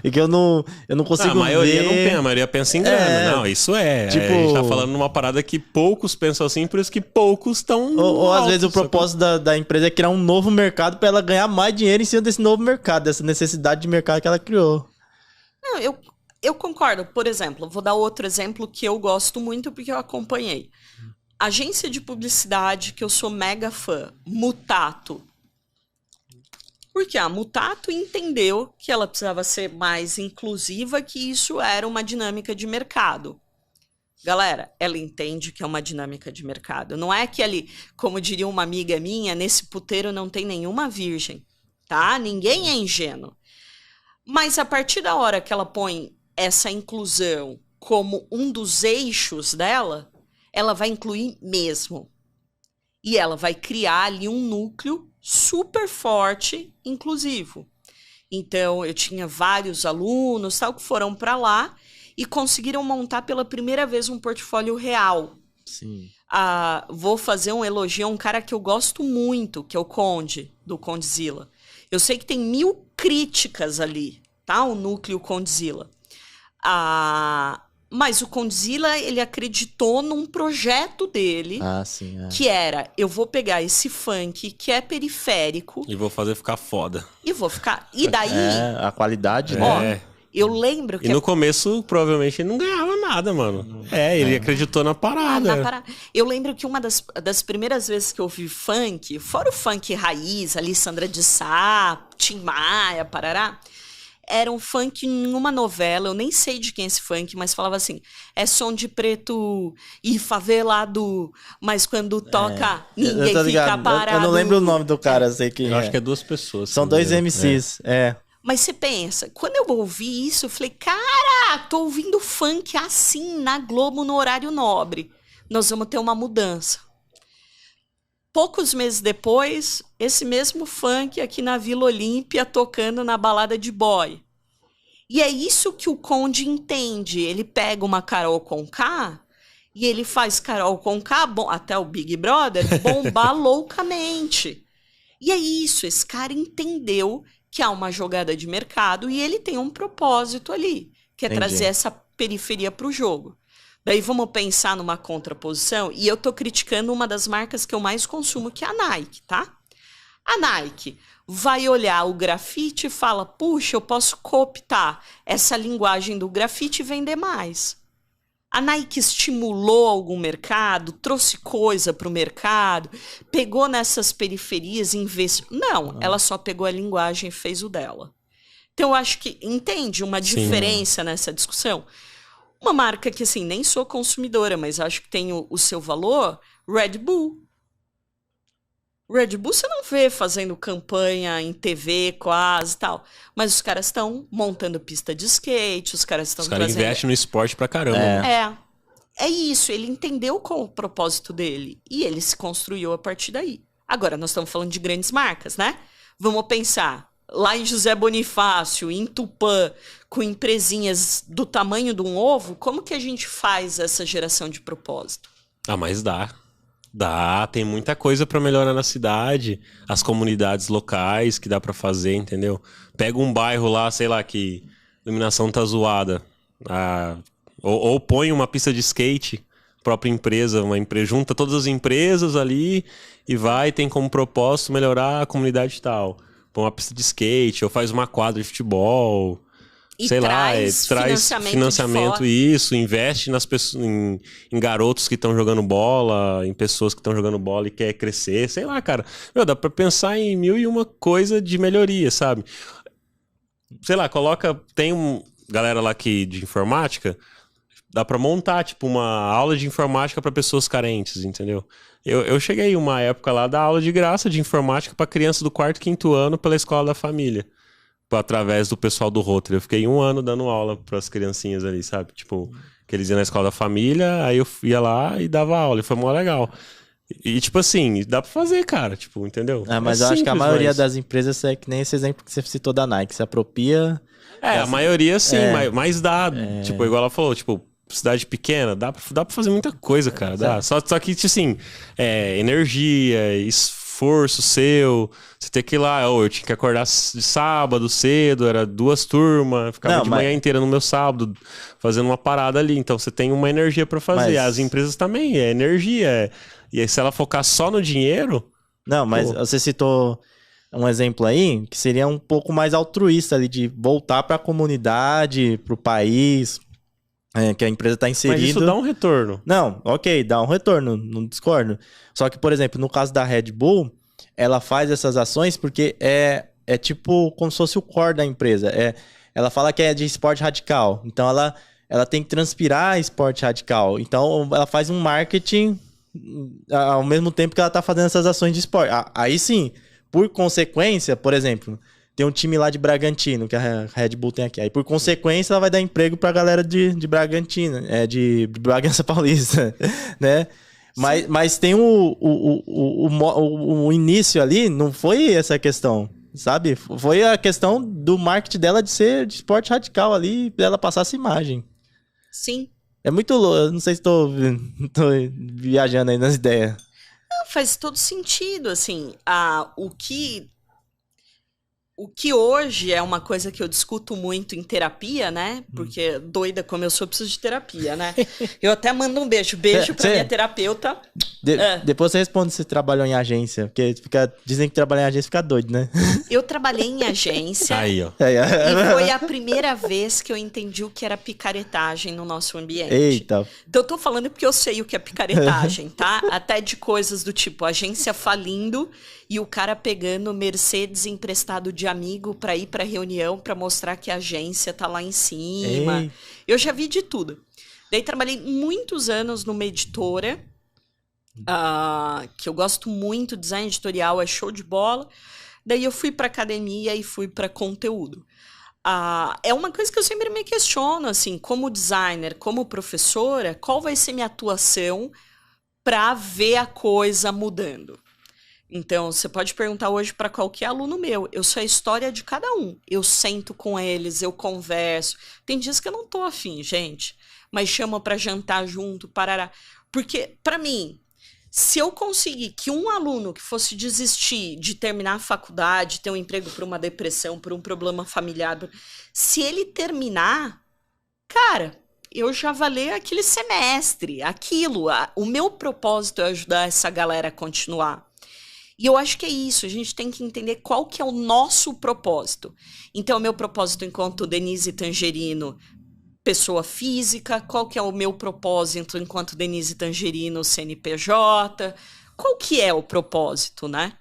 E que eu não consigo a maioria ver... não pensa, a maioria pensa em grana. Não, isso é. Tipo- A gente tá falando numa parada que poucos pensam assim, por isso que poucos estão. Ou às vezes o propósito da empresa é criar um novo mercado para ela ganhar mais dinheiro em cima desse novo mercado, dessa necessidade de mercado que ela criou. Não, eu concordo. Por exemplo, vou dar outro exemplo que eu gosto muito porque eu acompanhei. Agência de publicidade que eu sou mega fã, Mutato. Porque a Mutato entendeu que ela precisava ser mais inclusiva, que isso era uma dinâmica de mercado. Galera, ela entende que é uma dinâmica de mercado. Não é que ali, como diria uma amiga minha, nesse puteiro não tem nenhuma virgem, tá? Ninguém é ingênuo. Mas a partir da hora que ela põe essa inclusão como um dos eixos dela, ela vai incluir mesmo. E ela vai criar ali um núcleo super forte, inclusivo. Então, eu tinha vários alunos tal, que foram para lá e conseguiram montar pela primeira vez um portfólio real. Sim. Vou fazer um elogio a um cara que eu gosto muito, que é o Conde, do Condzilla. Eu sei que tem 1000 críticas ali, tá? O núcleo Condzilla. Mas o Condzilla, ele acreditou num projeto dele, Sim. que era, eu vou pegar esse funk que é periférico E vou fazer ficar foda. e vou ficar... E daí, A qualidade, ó, né? eu lembro que... E no começo, provavelmente, ele não ganhava nada, mano. Ele acreditou na parada. Eu lembro que uma das primeiras vezes que eu ouvi funk, fora o funk raiz, ali, Sandra de Sá, Tim Maia, parará, era um funk numa novela, eu nem sei de quem é esse funk, mas falava assim, é som de preto e favelado, mas quando toca, ninguém Eu tô ligado. fica parado. Eu não lembro o nome do cara, sei que Eu acho que é 2 pessoas. São 2 MCs, Mas você pensa, quando eu ouvi isso, eu falei, cara, tô ouvindo funk assim na Globo no horário nobre. Nós vamos ter uma mudança. Poucos meses depois, esse mesmo funk aqui na Vila Olímpia tocando na balada de boy. E é isso que o Conde entende. Ele pega uma Carol Conká e ele faz Carol Conká, até o Big Brother, bombar loucamente. E é isso, esse cara entendeu que há uma jogada de mercado e ele tem um propósito ali, que é trazer essa periferia para o jogo. Daí vamos pensar numa contraposição, e eu tô criticando uma das marcas que eu mais consumo, que é a Nike, tá? A Nike vai olhar o grafite e fala, puxa, eu posso cooptar essa linguagem do grafite e vender mais. A Nike estimulou algum mercado, trouxe coisa para o mercado, pegou nessas periferias e investiu. Não, ela só pegou a linguagem e fez o dela. Então, eu acho que, entende uma diferença nessa discussão? Uma marca que, assim, nem sou consumidora, mas acho que tem o seu valor, Red Bull. Red Bull você não vê fazendo campanha em TV quase e tal. Mas os caras estão montando pista de skate, os caras estão Os caras investem no esporte pra caramba. É isso, ele entendeu qual o propósito dele. E ele se construiu a partir daí. Agora, nós estamos falando de grandes marcas, né? Vamos pensar, lá em José Bonifácio, em Tupã, com empresinhas do tamanho de um ovo, como que a gente faz essa geração de propósito? Ah, mas dá. Dá, tem muita coisa pra melhorar na cidade, as comunidades locais que dá pra fazer, entendeu? Pega um bairro lá, sei lá, que a iluminação tá zoada, ou põe uma pista de skate, própria empresa, junta todas as empresas ali e tem como propósito melhorar a comunidade tal. Põe uma pista de skate, ou faz uma quadra de futebol... E sei traz lá, traz financiamento isso, investe nas pessoas, em garotos que estão jogando bola, em pessoas que estão jogando bola e quer crescer, sei lá, cara. Meu, dá pra pensar em 1001 coisa de melhoria, sabe? Sei lá, tem galera lá aqui de informática, dá pra montar, tipo, uma aula de informática pra pessoas carentes, entendeu? Eu cheguei uma época lá da aula de graça de informática pra criança do 4º, 5º ano pela escola da família. Através do pessoal do Rotary. Eu fiquei 1 ano dando aula pras criancinhas ali, sabe? Tipo, que eles iam na escola da família, aí eu ia lá e dava aula, e foi mó legal. E tipo assim, dá pra fazer, cara, tipo, entendeu? Mas eu acho que a maioria das empresas é que nem esse exemplo que você citou da Nike, se apropria... a maioria sim, mas dá, tipo, igual ela falou, tipo, cidade pequena, dá pra fazer muita coisa, cara, dá. Só que, tipo assim, energia, esforço seu, você tem que ir lá, eu tinha que acordar de sábado cedo, era 2 turmas, ficava de manhã inteira no meu sábado fazendo uma parada ali, então você tem uma energia pra fazer. As empresas também, energia, e aí se ela focar só no dinheiro... Não, mas você citou um exemplo aí que seria um pouco mais altruísta ali, de voltar pra comunidade, pro país... que a empresa está inserida. Mas isso dá um retorno. Não, ok, dá um retorno, não discordo. Só que, por exemplo, no caso da Red Bull, ela faz essas ações porque é tipo como se fosse o core da empresa. Ela fala que é de esporte radical. Então, ela tem que transpirar esporte radical. Então, ela faz um marketing ao mesmo tempo que ela está fazendo essas ações de esporte. Aí sim, por consequência, por exemplo... Tem um time lá de Bragantino, que a Red Bull tem aqui. Aí, por consequência, ela vai dar emprego pra galera de Bragantino, de Bragança Paulista, né? Mas tem o início ali, não foi essa questão, sabe? Foi a questão do marketing dela de ser de esporte radical ali, pra ela passar essa imagem. Sim. É muito louco, não sei se tô viajando aí nas ideias. Não, faz todo sentido, assim, o que hoje é uma coisa que eu discuto muito em terapia, né? Porque doida como eu sou, preciso de terapia, né? Eu até mando um beijo pra minha terapeuta. Depois você responde se trabalhou em agência, porque dizem que trabalhar em agência fica doido, né? Eu trabalhei em agência. Aí, ó. E foi a primeira vez que eu entendi o que era picaretagem no nosso ambiente. Eita. Então eu tô falando porque eu sei o que é picaretagem, tá? Até de coisas do tipo agência falindo e o cara pegando Mercedes emprestado de amigo pra ir pra reunião pra mostrar que a agência tá lá em cima. Ei. Eu já vi de tudo. Daí trabalhei muitos anos numa editora, que eu gosto muito, design editorial é show de bola. Daí eu fui pra academia e fui pra conteúdo. É uma coisa que eu sempre me questiono, assim, como designer, como professora, qual vai ser minha atuação pra ver a coisa mudando? Então, você pode perguntar hoje para qualquer aluno meu. Eu sou a história de cada um. Eu sento com eles, eu converso. Tem dias que eu não tô afim, gente. Mas chamo para jantar junto, parará. Porque, para mim, se eu conseguir que um aluno que fosse desistir de terminar a faculdade, ter um emprego por uma depressão, por um problema familiar, se ele terminar, cara, eu já valei aquele semestre, aquilo. O meu propósito é ajudar essa galera a continuar. E eu acho que é isso, a gente tem que entender qual que é o nosso propósito. Então, o meu propósito enquanto Denise Tangerino, pessoa física, qual que é o meu propósito enquanto Denise Tangerino, CNPJ, qual que é o propósito, né?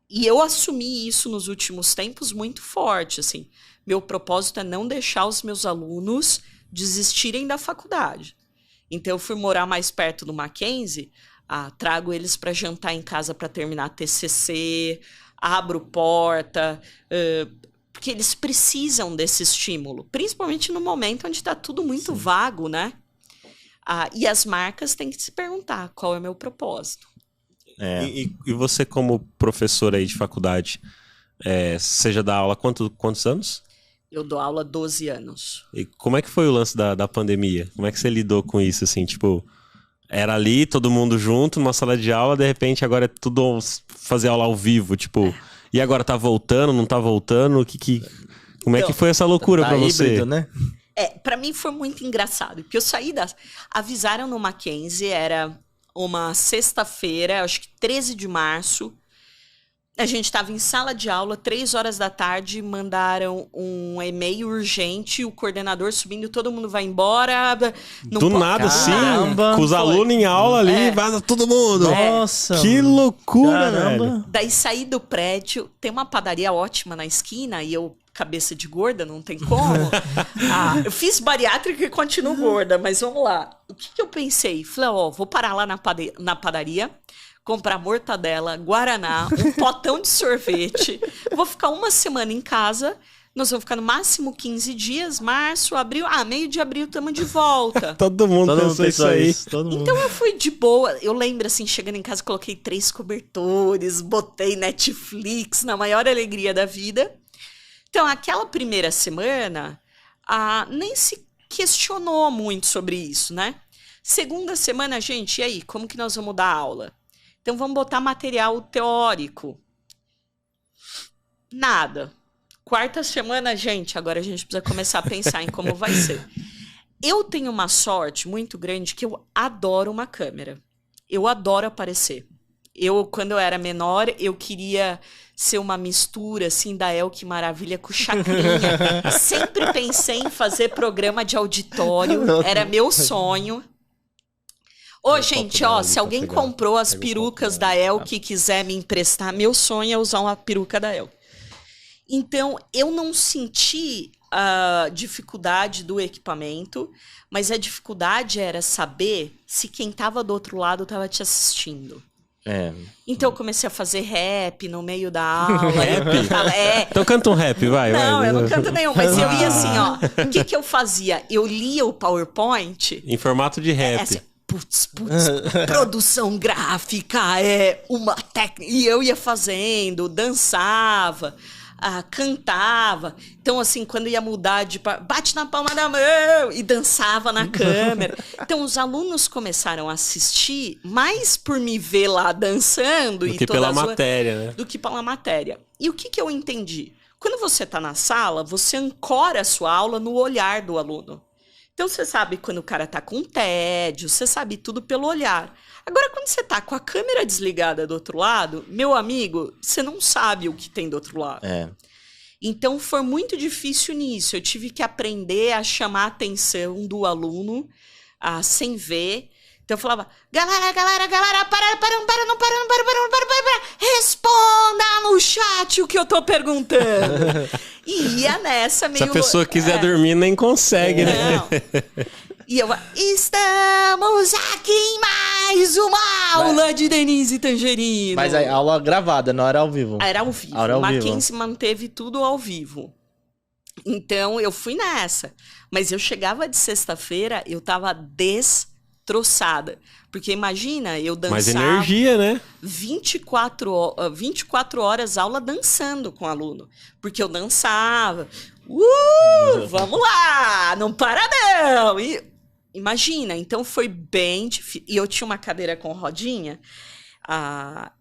E eu assumi isso nos últimos tempos muito forte, assim. Meu propósito é não deixar os meus alunos desistirem da faculdade. Então, eu fui morar mais perto do Mackenzie. trago eles para jantar em casa para terminar TCC, abro porta, porque eles precisam desse estímulo, principalmente no momento onde está tudo muito vago, né? E as marcas têm que se perguntar qual é o meu propósito. E você, como professora aí de faculdade, você já dá aula há quantos anos? Eu dou aula há 12 anos. E como é que foi o lance da pandemia? Como é que você lidou com isso, assim, tipo... Era ali, todo mundo junto, numa sala de aula, de repente agora é tudo fazer aula ao vivo, tipo... E agora tá voltando, não tá voltando? Como é que foi essa loucura pra você? Híbrido, né? Pra mim foi muito engraçado, porque eu saí avisaram no Mackenzie, era uma sexta-feira, acho que 13 de março, a gente estava em sala de aula, 3 horas da tarde, mandaram um e-mail urgente, o coordenador subindo, todo mundo vai embora. Do nada, sim, com os alunos em aula ali, vaza todo mundo. Nossa! Que loucura, velho. Daí saí do prédio, tem uma padaria ótima na esquina, e eu, cabeça de gorda, não tem como. Eu fiz bariátrica e continuo gorda, mas vamos lá. O que eu pensei? Falei, vou parar lá na padaria, comprar mortadela, guaraná, um potão de sorvete. Vou ficar uma semana em casa. Nós vamos ficar no máximo 15 dias. Março, abril. Meio de abril estamos de volta. Todo mundo pensou isso aí. Então eu fui de boa. Eu lembro, assim, chegando em casa, coloquei 3 cobertores, botei Netflix na maior alegria da vida. Então, aquela primeira semana, nem se questionou muito sobre isso, né? Segunda semana, gente, e aí? Como que nós vamos dar aula? Então, vamos botar material teórico. Nada. Quarta semana, gente, agora a gente precisa começar a pensar em como vai ser. Eu tenho uma sorte muito grande que eu adoro uma câmera. Eu adoro aparecer. Quando eu era menor, eu queria ser uma mistura, assim, da El Que Maravilha com Chacrinha. Sempre pensei em fazer programa de auditório. Era meu sonho. Gente, se alguém comprou as perucas da El que quiser me emprestar, meu sonho é usar uma peruca da El. Então, eu não senti a dificuldade do equipamento, mas a dificuldade era saber se quem estava do outro lado estava te assistindo. Então eu comecei a fazer rap no meio da aula. Rap? Então canta um rap, vai. Não, eu não canto nenhum, mas eu ia assim, o que eu fazia? Eu lia o PowerPoint... Em formato de rap. Assim, putz, produção gráfica, uma técnica... E eu ia fazendo, dançava... cantava. Então, assim, quando ia mudar de... Bate na palma da mão! E dançava na câmera. Então, os alunos começaram a assistir mais por me ver lá dançando... Do que pela matéria, né? Do que pela matéria. E o que eu entendi? Quando você está na sala, você ancora a sua aula no olhar do aluno. Então, você sabe quando o cara tá com tédio, você sabe tudo pelo olhar. Agora, quando você tá com a câmera desligada do outro lado, meu amigo, você não sabe o que tem do outro lado. Então, foi muito difícil nisso. Eu tive que aprender a chamar a atenção do aluno, sem ver. Então, eu falava, galera, para. Responda no chat o que eu tô perguntando. E ia nessa meio... Se a pessoa quiser dormir, nem consegue, né? E eu, estamos aqui em mais uma aula de Denise Tangerino. Mas a aula gravada, não era ao vivo? Era ao vivo. O Mackenzie manteve tudo ao vivo. Então, eu fui nessa. Mas eu chegava de sexta-feira, eu tava destroçada. Porque imagina, eu dançava... Mais energia, né? 24 horas aula dançando com o aluno. Porque eu dançava. Vamos lá! Não para não! E imagina, então foi bem difícil. E eu tinha uma cadeira com rodinha,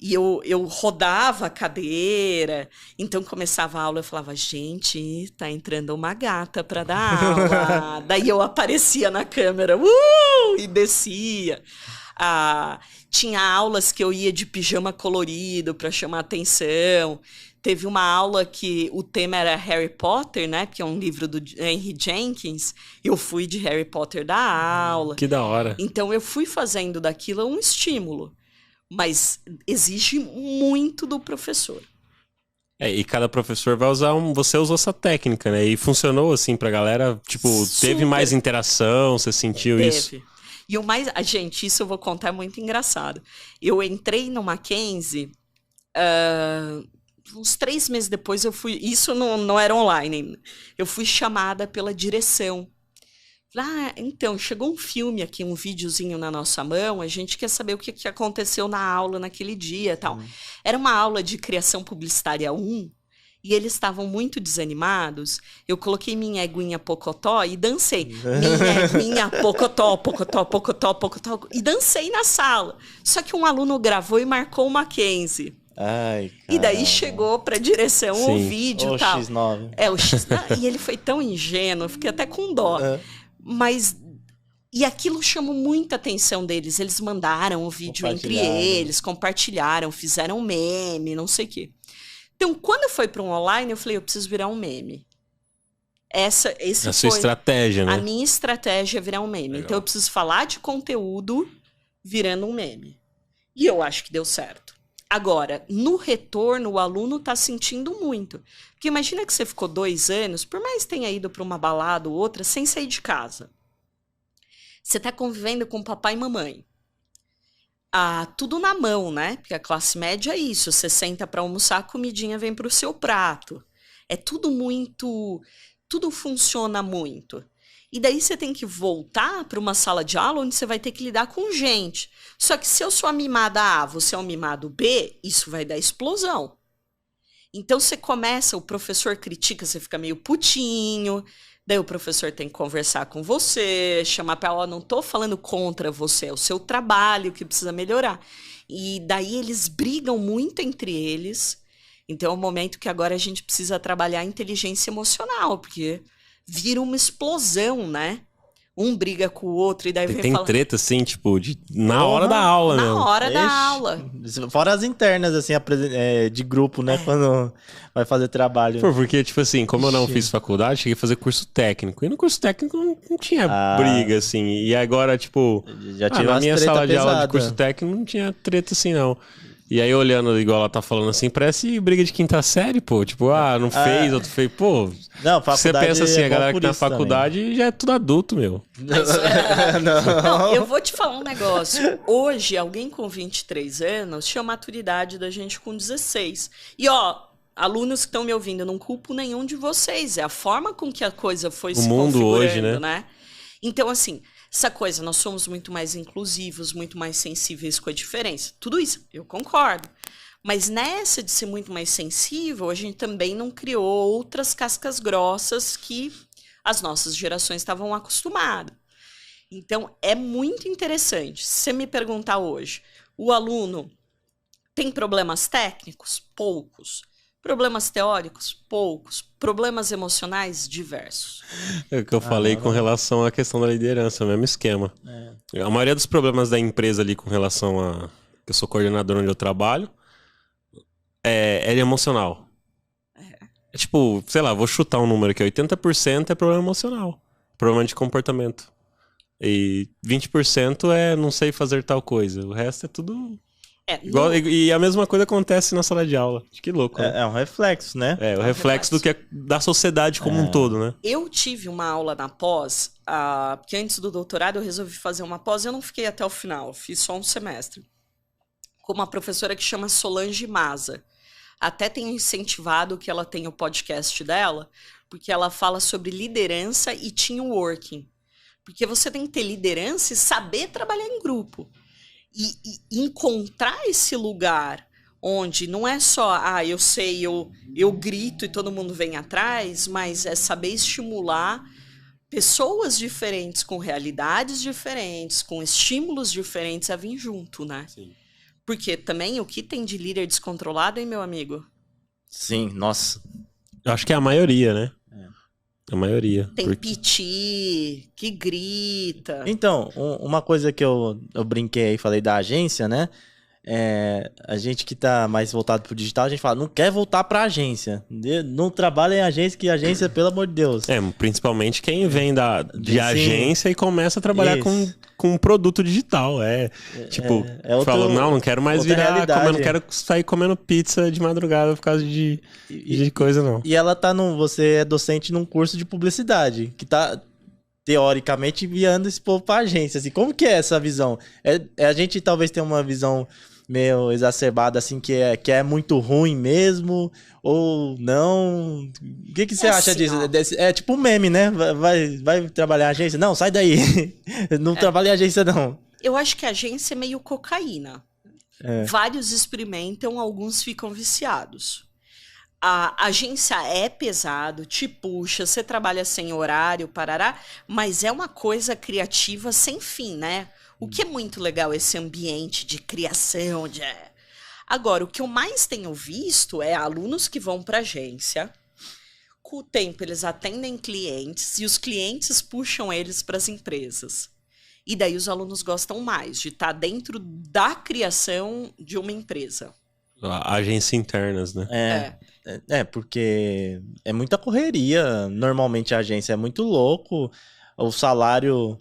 e eu rodava a cadeira, então começava a aula, eu falava, gente, tá entrando uma gata pra dar aula. Daí eu aparecia na câmera, e descia. Tinha aulas que eu ia de pijama colorido para chamar atenção. Teve uma aula que o tema era Harry Potter, né? Que é um livro do Henry Jenkins. Eu fui de Harry Potter da aula. Que da hora. Então, eu fui fazendo daquilo um estímulo. Mas exige muito do professor. E cada professor vai usar Você usou essa técnica, né? E funcionou assim pra galera? Tipo, teve mais interação? Você sentiu isso? E o mais... Gente, isso eu vou contar, é muito engraçado. Eu entrei no Mackenzie, uns 3 meses depois eu fui... Isso não era online ainda. Eu fui chamada pela direção. Então, chegou um filme aqui, um videozinho na nossa mão, a gente quer saber o que aconteceu na aula naquele dia e tal. Era uma aula de criação publicitária 1, e eles estavam muito desanimados. Eu coloquei minha eguinha pocotó e dancei. Minha eguinha pocotó, pocotó, pocotó, pocotó. E dancei na sala. Só que um aluno gravou e marcou o Mackenzie. Ai, e daí chegou pra direção o vídeo e tal. O X9. O X9. E ele foi tão ingênuo, eu fiquei até com dó. Mas... E aquilo chamou muita atenção deles. Eles mandaram o vídeo entre eles, compartilharam, fizeram meme, não sei o quê. Então, quando foi para um online, eu falei, eu preciso virar um meme. Essa sua estratégia, né? A minha estratégia é virar um meme. Legal. Então, eu preciso falar de conteúdo virando um meme. E eu acho que deu certo. Agora, no retorno, o aluno está sentindo muito. Porque imagina que você ficou 2 anos, por mais que tenha ido para uma balada ou outra, sem sair de casa. Você está convivendo com papai e mamãe. Tudo na mão, né? Porque a classe média é isso. Você senta para almoçar, a comidinha vem para o seu prato. É tudo muito... Tudo funciona muito. E daí você tem que voltar para uma sala de aula onde você vai ter que lidar com gente. Só que se eu sou a mimada A, você é o mimado B, isso vai dar explosão. Então você começa, o professor critica, você fica meio putinho... Daí o professor tem que conversar com você, chamar para não tô falando contra você, é o seu trabalho que precisa melhorar. E daí eles brigam muito entre eles. Então é um momento que agora a gente precisa trabalhar a inteligência emocional, porque vira uma explosão, né? Um briga com o outro e daí tem treta, assim, tipo, na hora da aula mesmo. Na hora da aula. Fora as internas, assim, de grupo, né? Quando vai fazer trabalho. Porque, tipo assim, como eu não fiz faculdade, cheguei a fazer curso técnico. E no curso técnico não tinha briga, assim. E agora, tipo, já na minha sala de aula de curso técnico não tinha treta assim, não. E aí, olhando, igual ela tá falando assim, parece briga de 5ª série, pô. Tipo, não fez, outro fez. Pô, não, você pensa assim, a galera que tá na faculdade também. Já é tudo adulto, meu. Não, eu vou te falar um negócio. Hoje, alguém com 23 anos tinha a maturidade da gente com 16. E, alunos que estão me ouvindo, eu não culpo nenhum de vocês. É a forma com que a coisa foi se configurando, hoje, né? Então, assim... Essa coisa, nós somos muito mais inclusivos, muito mais sensíveis com a diferença. Tudo isso, eu concordo. Mas nessa de ser muito mais sensível, a gente também não criou outras cascas grossas que as nossas gerações estavam acostumadas. Então, é muito interessante. Se você me perguntar hoje, o aluno tem problemas técnicos? Poucos. Problemas teóricos? Poucos. Problemas emocionais? Diversos. É o que eu falei com relação à questão da liderança, o mesmo esquema. A maioria dos problemas da empresa ali com relação a... que eu sou coordenador onde eu trabalho, é emocional. É tipo, sei lá, vou chutar um número aqui, 80% é problema emocional. Problema de comportamento. E 20% é não sei fazer tal coisa. O resto é tudo... Igual, e a mesma coisa acontece na sala de aula. Que louco. É um reflexo, né? O reflexo do que da sociedade como um todo, né? Eu tive uma aula na pós, porque antes do doutorado eu resolvi fazer uma pós, eu não fiquei até o final, fiz só um semestre. Com uma professora que chama Solange Maza. Até tenho incentivado que ela tenha o podcast dela, porque ela fala sobre liderança e teamworking. Porque você tem que ter liderança e saber trabalhar em grupo. E encontrar esse lugar onde não é só, eu sei, eu grito e todo mundo vem atrás, mas é saber estimular pessoas diferentes, com realidades diferentes, com estímulos diferentes a vir junto, né? Sim. Porque também o que tem de líder descontrolado, hein, meu amigo? Sim, nossa. Eu acho que é a maioria, né? A maioria. Tem piti, que grita. Então, uma coisa que eu brinquei e falei da agência, né? A gente que tá mais voltado pro digital, a gente fala, não quer voltar pra agência. Não trabalha em agência, que agência, pelo amor de Deus. Principalmente quem vem de agência e começa a trabalhar com um produto digital. Fala, não quero mais virar, não quero sair comendo pizza de madrugada por causa de coisa, não. E ela você é docente num curso de publicidade, que teoricamente, enviando esse povo pra agência. Assim, como que é essa visão? A gente talvez tenha uma visão meio exacerbada, assim, que é muito ruim mesmo, ou não? O que você acha assim, disso? É tipo um meme, né? Vai trabalhar em agência? Não, sai daí. Não trabalha em agência, não. Eu acho que a agência é meio cocaína. Vários experimentam, alguns ficam viciados. A agência é pesado, te puxa, você trabalha sem horário, parará, mas é uma coisa criativa sem fim, né? O que é muito legal esse ambiente de criação. Agora, o que eu mais tenho visto é alunos que vão para agência, com o tempo eles atendem clientes e os clientes puxam eles para as empresas. E daí os alunos gostam mais de estar dentro da criação de uma empresa. Agências internas, né? Porque é muita correria. Normalmente a agência é muito louco. O salário...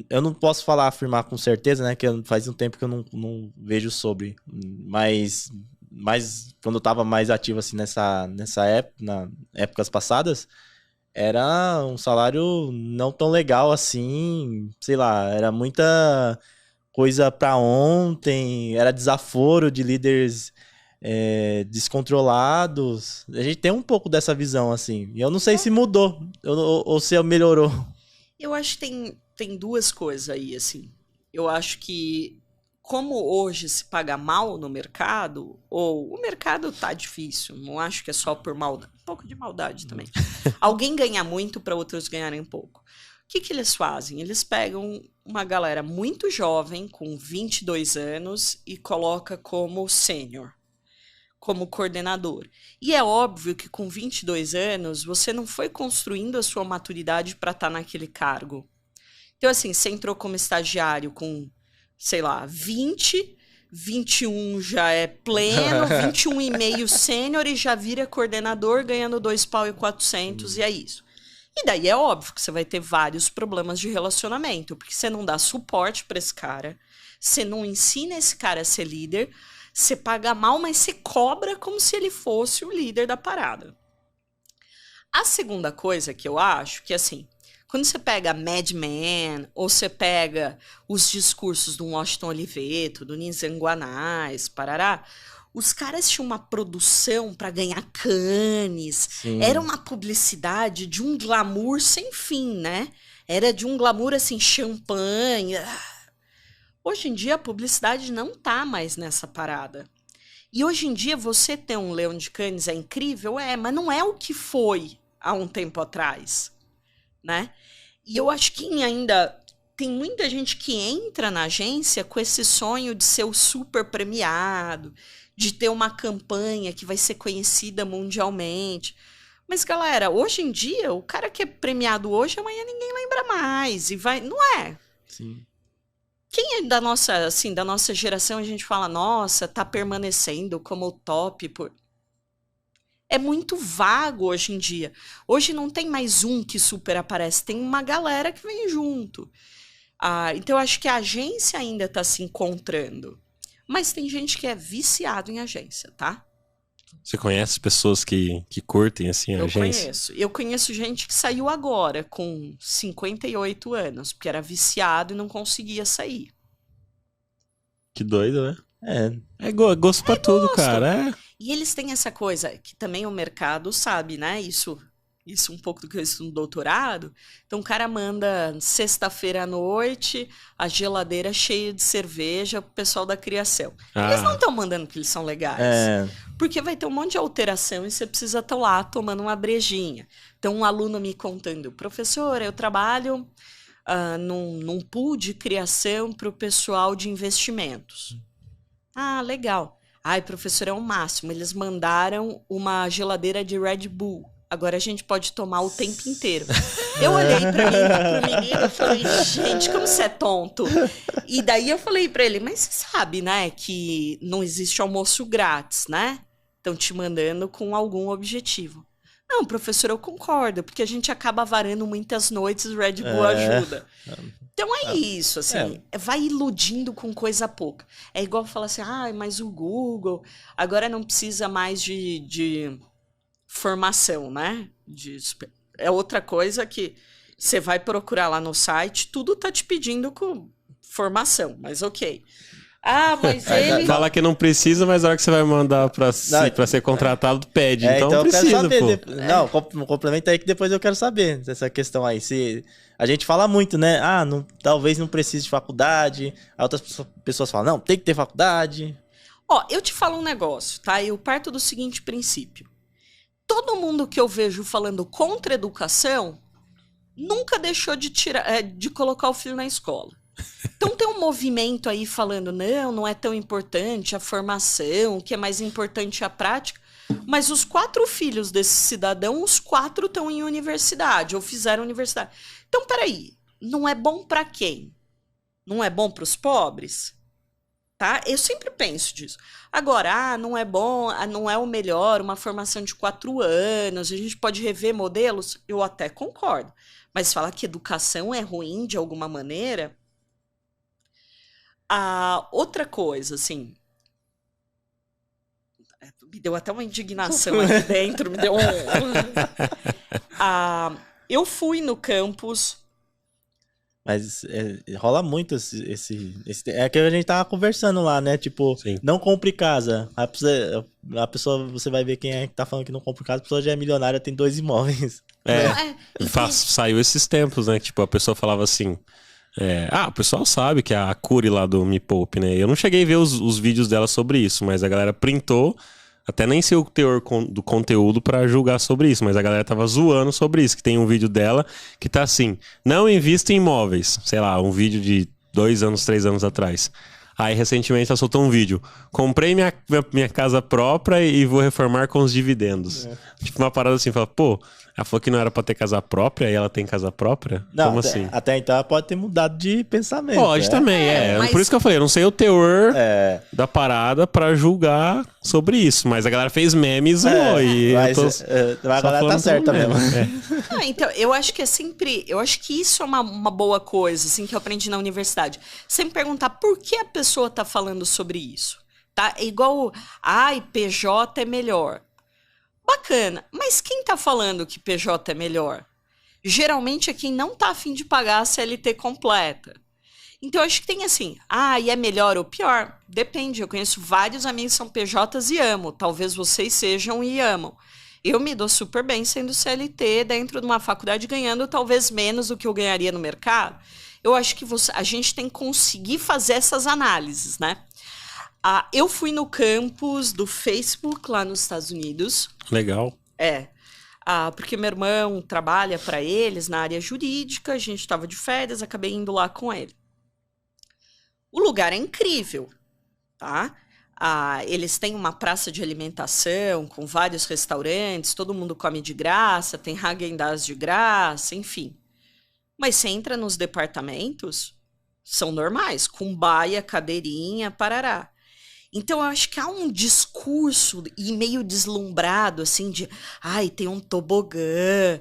eu não posso afirmar com certeza, né? Que faz um tempo que eu não vejo sobre. Mas quando eu tava mais ativo assim nessa época, épocas passadas, era um salário não tão legal assim. Sei lá, era muita coisa pra ontem, era desaforo de líderes descontrolados. A gente tem um pouco dessa visão, assim. E eu não sei se mudou ou se melhorou. Eu acho que tem duas coisas aí, assim. Eu acho que, como hoje se paga mal no mercado, ou o mercado tá difícil, não acho que é só por maldade, um pouco de maldade também. Alguém ganha muito para outros ganharem pouco. O que eles fazem? Eles pegam uma galera muito jovem, com 22 anos, e coloca como sênior, como coordenador. E é óbvio que com 22 anos, você não foi construindo a sua maturidade para estar naquele cargo. Então, assim, você entrou como estagiário com, sei lá, 20, 21 já é pleno, 21,5 sênior e já vira coordenador ganhando 2.400 e é isso. E daí é óbvio que você vai ter vários problemas de relacionamento, porque você não dá suporte para esse cara, você não ensina esse cara a ser líder, você paga mal, mas você cobra como se ele fosse o líder da parada. A segunda coisa que eu acho que, assim, quando você pega Mad Men, ou você pega os discursos do Washington Oliveto, do Nizam Guanais, parará, os caras tinham uma produção para ganhar Cannes. Sim. Era uma publicidade de um glamour sem fim, né? Era de um glamour, assim, champanhe. Hoje em dia, a publicidade não tá mais nessa parada. E hoje em dia, você ter um Leão de Cannes é incrível? Mas não é o que foi há um tempo atrás, né? E eu acho que ainda tem muita gente que entra na agência com esse sonho de ser o super premiado, de ter uma campanha que vai ser conhecida mundialmente. Mas, galera, hoje em dia, o cara que é premiado hoje, amanhã ninguém lembra mais. E vai. Não é? Sim. Quem é da nossa geração, a gente fala, nossa, tá permanecendo como o top. É muito vago hoje em dia. Hoje não tem mais um que super aparece, tem uma galera que vem junto. Então, eu acho que a agência ainda está se encontrando. Mas tem gente que é viciado em agência, tá? Você conhece pessoas que curtem, assim, a agência? Eu conheço gente que saiu agora, com 58 anos, porque era viciado e não conseguia sair. Que doido, né? É gosto pra tudo, cara. E eles têm essa coisa, que também o mercado sabe, né? Isso um pouco do que eu estudo no doutorado. Então, o cara manda sexta-feira à noite a geladeira cheia de cerveja pro pessoal da criação. Eles não estão mandando porque eles são legais. Porque vai ter um monte de alteração e você precisa estar lá tomando uma brejinha. Então, um aluno me contando, professor, eu trabalho num pool de criação para o pessoal de investimentos. Legal. Ai, professor, é o máximo. Eles mandaram uma geladeira de Red Bull. Agora a gente pode tomar o tempo inteiro. Eu olhei pro menino e falei, gente, como você é tonto. E daí eu falei pra ele, mas você sabe, né, que não existe almoço grátis, né? Estão te mandando com algum objetivo. Não, professor, eu concordo, porque a gente acaba varando muitas noites, o Red Bull ajuda. Então é isso, assim, vai iludindo com coisa pouca. É igual falar assim, mas o Google agora não precisa mais de formação, né? É outra coisa que Você vai procurar lá no site, tudo tá te pedindo com formação, mas ok. Ah, mas ele... Fala que não precisa, mas na hora que você vai mandar pra ser contratado, pede. Então eu precisa, quero saber. pô. Não, complementa aí que depois eu quero saber dessa questão aí. Se a gente fala muito, né? Ah, talvez não precise de faculdade. Aí outras pessoas falam, não, tem que ter faculdade. Ó, eu te falo um negócio, tá? Eu parto do seguinte princípio. Todo mundo que eu vejo falando contra a educação nunca deixou de colocar o filho na escola. Então tem um movimento aí falando, não é tão importante a formação, o que é mais importante a prática. Mas os 4 filhos desse cidadão, os 4 estão em universidade, ou fizeram universidade. Então, peraí, não é bom para quem? Não é bom para os pobres? Tá? Eu sempre penso disso. Agora, não é bom, não é o melhor, uma formação de 4 anos, a gente pode rever modelos? Eu até concordo. Mas falar que educação é ruim de alguma maneira... outra coisa, assim, me deu até uma indignação aqui dentro, me deu eu fui no campus. Mas rola muito é que a gente tava conversando lá, né? Tipo, Sim. Não compre casa. A pessoa, você vai ver quem é que tá falando que não compra casa, a pessoa já é milionária, tem 2 imóveis. Saiu esses tempos, né? Tipo, a pessoa falava assim... o pessoal sabe que é a Curi lá do Me Poupe, né? Eu não cheguei a ver os vídeos dela sobre isso, mas a galera printou, até nem sei o teor do conteúdo pra julgar sobre isso, mas a galera tava zoando sobre isso, que tem um vídeo dela que tá assim, não invista em imóveis, sei lá, um vídeo de 2 anos, 3 anos atrás. Aí, recentemente, ela soltou um vídeo. Comprei minha casa própria e vou reformar com os dividendos. Tipo, uma parada assim, fala, pô, ela falou que não era pra ter casa própria e ela tem casa própria? Não, como assim? Até então ela pode ter mudado de pensamento. Pode também, mas... Por isso que eu falei, eu não sei o teor da parada pra julgar sobre isso. Mas a galera fez memes e mas a galera tá certa mesmo. Então, eu acho que eu acho que isso é uma boa coisa, assim, que eu aprendi na universidade. Sempre perguntar por que a pessoa tá falando sobre isso, tá? É igual, PJ é melhor. Bacana, mas quem tá falando que PJ é melhor? Geralmente é quem não tá a fim de pagar a CLT completa. Então, eu acho que tem assim, e é melhor ou pior? Depende, eu conheço vários amigos que são PJs e amo. Talvez vocês sejam e amam. Eu me dou super bem sendo CLT dentro de uma faculdade, ganhando talvez menos do que eu ganharia no mercado. Eu acho que a gente tem que conseguir fazer essas análises, né? Eu fui no campus do Facebook lá nos Estados Unidos. Legal. Porque meu irmão trabalha para eles na área jurídica, a gente estava de férias, acabei indo lá com ele. O lugar é incrível, tá? Eles têm uma praça de alimentação com vários restaurantes, todo mundo come de graça, tem Häagen-Dazs de graça, enfim. Mas você entra nos departamentos, são normais, com baia, cadeirinha, parará. Então, eu acho que há um discurso e meio deslumbrado, assim, de tem um tobogã,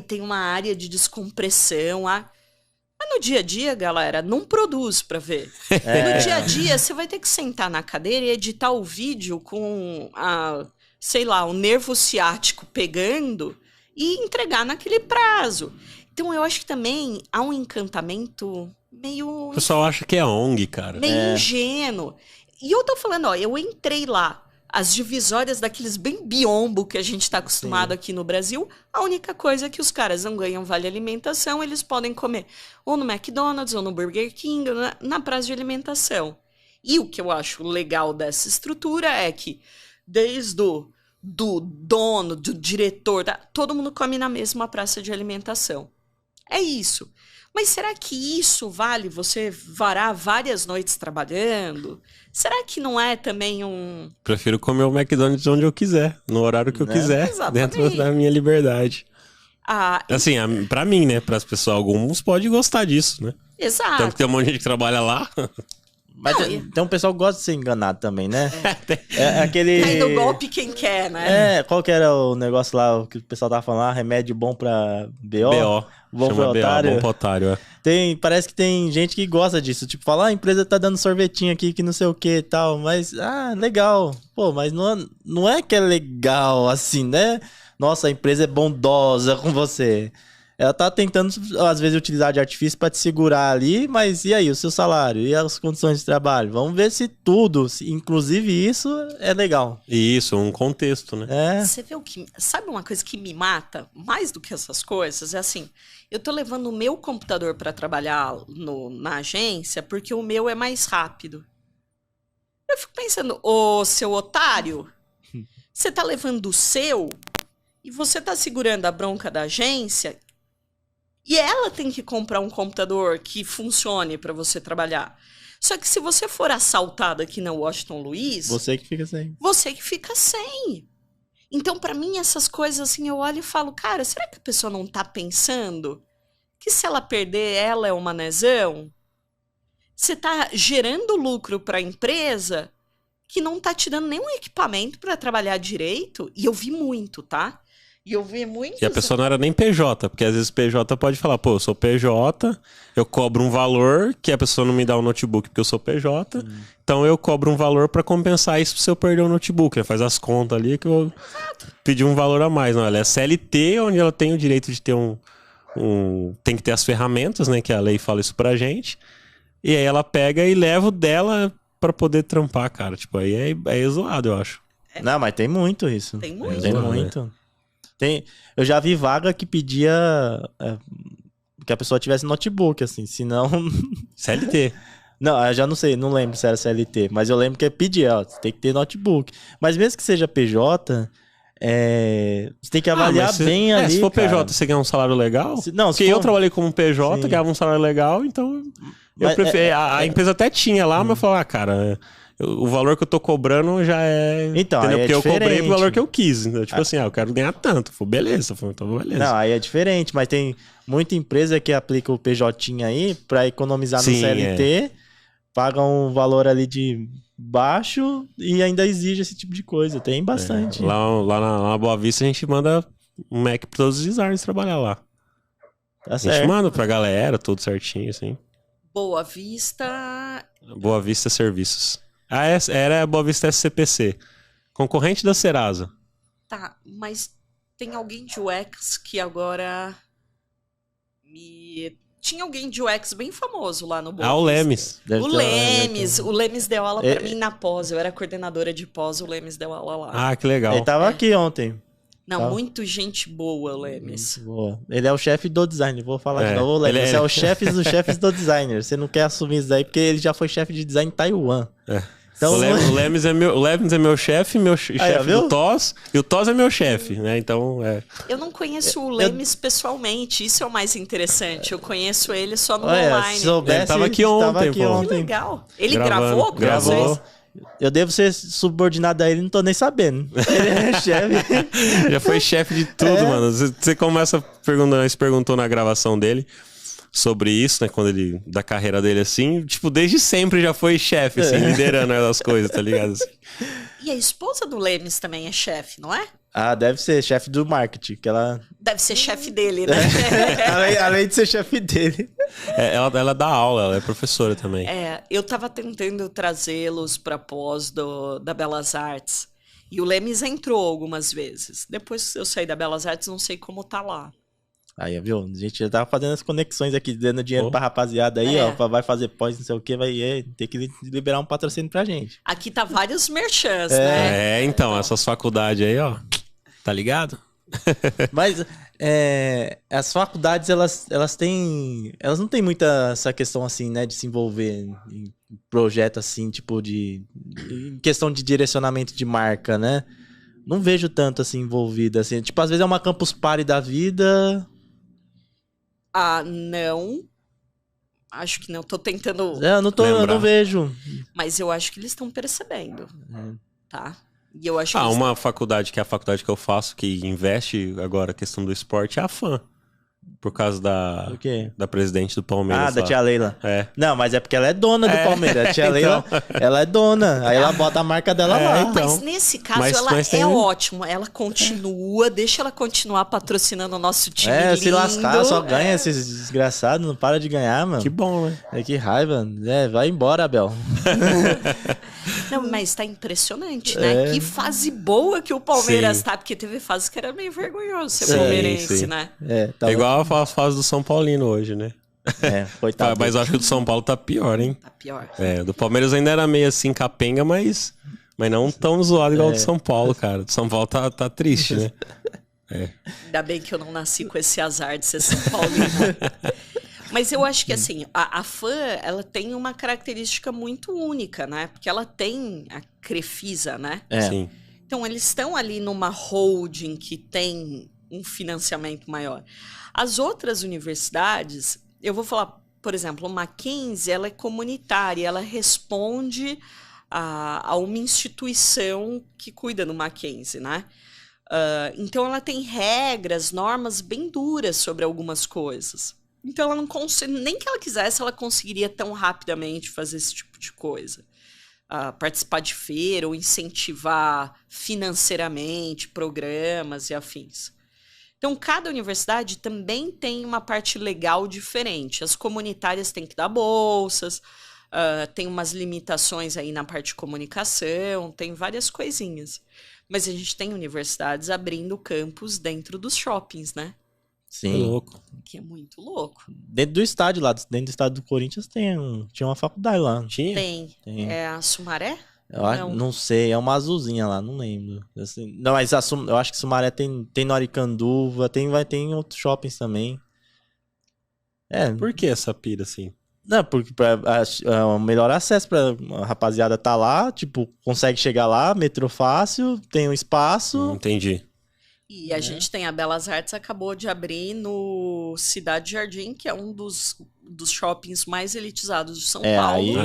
tem uma área de descompressão. Mas no dia a dia, galera, não produz pra ver. No dia a dia, você vai ter que sentar na cadeira e editar o vídeo com, o nervo ciático pegando e entregar naquele prazo. Então, eu acho que também há um encantamento meio... O pessoal acha que é ONG, cara. Meio ingênuo. E eu tô falando, eu entrei lá, as divisórias daqueles bem biombo que a gente tá acostumado aqui no Brasil, a única coisa é que os caras não ganham vale alimentação, eles podem comer ou no McDonald's ou no Burger King, na praça de alimentação. E o que eu acho legal dessa estrutura é que, desde do dono, do diretor, todo mundo come na mesma praça de alimentação. É isso. Mas será que isso vale você varar várias noites trabalhando? Será que não é também um... Prefiro comer o McDonald's onde eu quiser, no horário que eu quiser, dentro da minha liberdade. Assim, pra mim, né? Para as pessoas, alguns podem gostar disso, né? Exato. Tanto que tem um monte de gente que trabalha lá. Mas tem um pessoal que gosta de ser enganado também, né? É aquele... Cai no golpe quem quer, né? Qual que era o negócio lá, o que o pessoal tava falando lá? Remédio bom pra BO? Bom pra otário? Bom pra otário, Parece que tem gente que gosta disso. Tipo, fala, a empresa tá dando sorvetinho aqui, que não sei o que e tal. Mas, legal. Pô, mas não é que é legal assim, né? Nossa, a empresa é bondosa com você. Ela tá tentando, às vezes, utilizar de artifício pra te segurar ali, mas e aí, o seu salário? E as condições de trabalho? Vamos ver se tudo, inclusive isso, é legal. Isso, um contexto, né? É. Você vê o que... Sabe uma coisa que me mata, mais do que essas coisas? É assim, eu tô levando o meu computador para trabalhar na agência porque o meu é mais rápido. Eu fico pensando, ô seu otário, você tá levando o seu e você tá segurando a bronca da agência e ela tem que comprar um computador que funcione para você trabalhar. Só que se você for assaltado aqui na Washington Luiz... Você que fica sem. Você que fica sem. Então, pra mim, essas coisas assim, eu olho e falo, cara, será que a pessoa não tá pensando que se ela perder, ela é uma nezão? Você tá gerando lucro pra empresa que não tá te dando nenhum equipamento pra trabalhar direito? E eu vi muito, tá? E eu vi muito... E a pessoa não era nem PJ, porque às vezes PJ pode falar, pô, eu sou PJ, eu cobro um valor que a pessoa não me dá o notebook porque eu sou PJ, então eu cobro um valor pra compensar isso se eu perder o notebook. Ela faz as contas ali que eu pedi um valor a mais. Não, ela é CLT, onde ela tem o direito de ter tem que ter as ferramentas, né, que a lei fala isso pra gente, e aí ela pega e leva o dela pra poder trampar, cara. Tipo, aí é zoado, eu acho. Não, mas tem muito isso. Tem muito. Tem muito. Eu já vi vaga que pedia que a pessoa tivesse notebook, assim, senão... CLT. Não, eu já não sei, não lembro se era CLT, mas eu lembro que pedia, ó, você tem que ter notebook. Mas mesmo que seja PJ, você tem que avaliar bem ali, se for PJ, cara. você ganha um salário legal? Não, porque eu trabalhei como PJ, Sim. ganhava um salário legal, então eu prefiro... A empresa até tinha lá, mas eu falava, cara... O valor que eu tô cobrando já é... Então, entendeu? aí Porque é eu cobrei diferente. o valor que eu quis. Então, tipo assim, eu quero ganhar tanto. Falei, beleza. Então, beleza. Não, aí é diferente, mas tem muita empresa que aplica o PJ aí pra economizar no Sim, CLT, paga um valor ali de baixo e ainda exige esse tipo de coisa. Tem bastante. Lá na Boa Vista a gente manda um Mac pra todos os designers trabalhar lá. Tá A gente certo. manda pra galera, tudo certinho, assim. Boa Vista... Boa Vista Serviços. Era a Boa Vista SCPC. Concorrente da Serasa. Tá, mas tem alguém de UX que agora Tinha alguém de UX bem famoso lá no Boa O Vista. Lemes. O Lemes deu aula pra mim na pós. Eu era coordenadora de pós, o Lemes deu aula lá. Ah, que legal. Ele tava aqui ontem. Não, tá. muito gente boa, o Lemes. Boa. Ele é o chefe do design. Vou falar de novo, ele Lemes. Você é o chefe dos chefes do designer. Você não quer assumir isso daí porque ele já foi chefe de design em Taiwan. Então, o Lemes é meu chefe, chefe do TOS, e o TOS é meu chefe, né? Então, Eu não conheço o Lemes pessoalmente, isso é o mais interessante. Eu conheço ele só no online. Se soubesse, ele tava aqui ontem, pô. Que legal. Ele Gravou. Vocês? Eu devo ser subordinado a ele, não tô nem sabendo. Ele é chefe. Já foi chefe de tudo, mano. Você começa perguntando, você perguntou na gravação dele sobre isso, né? Quando ele, da carreira dele, assim, tipo, desde sempre já foi chefe, assim, liderando as coisas, tá ligado? Assim. E a esposa do Lemes também é chefe, não é? Ah, deve ser chefe do marketing, que ela... Deve ser chefe dele, né? além de ser chefe dele. Ela dá aula, ela é professora também. Eu tava tentando trazê-los pra pós da Belas Artes. E o Lemes entrou algumas vezes. Depois eu saí da Belas Artes, não sei como tá lá. Aí, viu? A gente já tava fazendo as conexões aqui, dando dinheiro pra rapaziada aí, ó. Vai fazer pós, não sei o quê, vai ter que liberar um patrocínio pra gente. Aqui tá vários merchans, né? Então, essas faculdades aí, ó. Tá ligado? Mas as faculdades, elas não têm muita essa questão assim, né, de se envolver em projeto assim, tipo em questão de direcionamento de marca, né? Não vejo tanto assim envolvida assim, tipo, às vezes é uma campus party da vida. Ah, não. Acho que não, tô tentando... Eu não vejo. Mas eu acho que eles estão percebendo, tá? E eu acho que uma faculdade, que é a faculdade que eu faço, que investe agora a questão do esporte, é a FAM. Por causa da presidente do Palmeiras. Da tia Leila. Não, mas é porque ela é dona do Palmeiras. A tia Leila, ela é dona. Aí ela bota a marca dela lá. Então. Mas nesse caso, ela é ótima. Ela continua, deixa ela continuar patrocinando o nosso time lindo. Se lascar, só ganha esses desgraçados. Não para de ganhar, mano. Que bom, né? Que raiva. Vai embora, Abel. Não, mas tá impressionante, né? Que fase boa que o Palmeiras tá, porque teve fases que era meio vergonhoso ser palmeirense, né? É igual a fase do São Paulino hoje, né? Coitado. Mas eu acho que o do São Paulo tá pior, hein? Tá pior. Do Palmeiras ainda era meio assim capenga, mas não tão zoado igual o do São Paulo, cara. O do São Paulo tá triste, né? Ainda bem que eu não nasci com esse azar de ser São Paulino. Mas eu acho que, assim, a fã, ela tem uma característica muito única, né? Porque ela tem a Crefisa, né? Sim. Então, eles estão ali numa holding que tem um financiamento maior. As outras universidades, eu vou falar, por exemplo, o Mackenzie, ela é comunitária, ela responde a uma instituição que cuida do Mackenzie, né? Então, ela tem regras, normas bem duras sobre algumas coisas. Então, ela não consegue, nem que ela quisesse, ela conseguiria tão rapidamente fazer esse tipo de coisa. Participar de feira ou incentivar financeiramente programas e afins. Então, cada universidade também tem uma parte legal diferente. As comunitárias têm que dar bolsas, tem umas limitações aí na parte de comunicação, tem várias coisinhas. Mas a gente tem universidades abrindo campus dentro dos shoppings, né? Sim. Que louco. Que é muito louco. Dentro do estádio lá, dentro do estádio do Corinthians tinha uma faculdade lá. Tinha? Tem. Tem. É a Sumaré? Não sei, é uma azulzinha lá, não lembro. Assim, não, mas eu acho que Sumaré tem no Aricanduva, tem em outros shoppings também. Por que essa pira, assim? Não, porque o melhor acesso pra rapaziada tá lá, tipo, consegue chegar lá, metrô fácil, tem um espaço. Entendi. E a gente tem a Belas Artes, acabou de abrir no Cidade Jardim, que é um dos shoppings mais elitizados de São Paulo.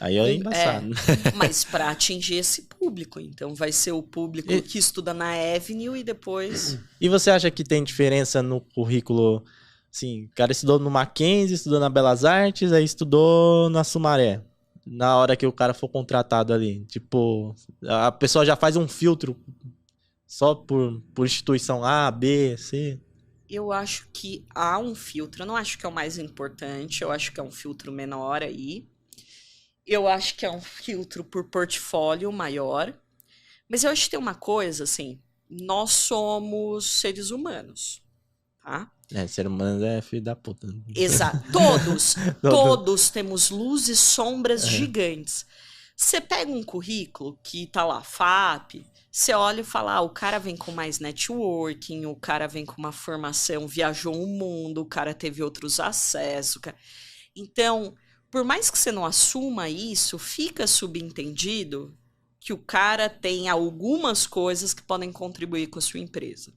Aí é embaçado. Mas para atingir esse público. Então vai ser o público que estuda na Avenue e depois... E você acha que tem diferença no currículo? Assim, o cara estudou no Mackenzie, estudou na Belas Artes, aí estudou na Sumaré. Na hora que o cara for contratado ali. Tipo, a pessoa já faz um filtro só por instituição A, B, C? Eu acho que há um filtro. Eu não acho que é o mais importante. Eu acho que é um filtro menor aí. Eu acho que é um filtro por portfólio maior. Mas eu acho que tem uma coisa, assim. Nós somos seres humanos, tá? Ser humano é filho da puta. Exato. Todos temos luzes e sombras gigantes. Você pega um currículo que tá lá, FAP, você olha e fala, o cara vem com mais networking, o cara vem com uma formação, viajou o mundo, o cara teve outros acessos. Então, por mais que você não assuma isso, fica subentendido que o cara tem algumas coisas que podem contribuir com a sua empresa.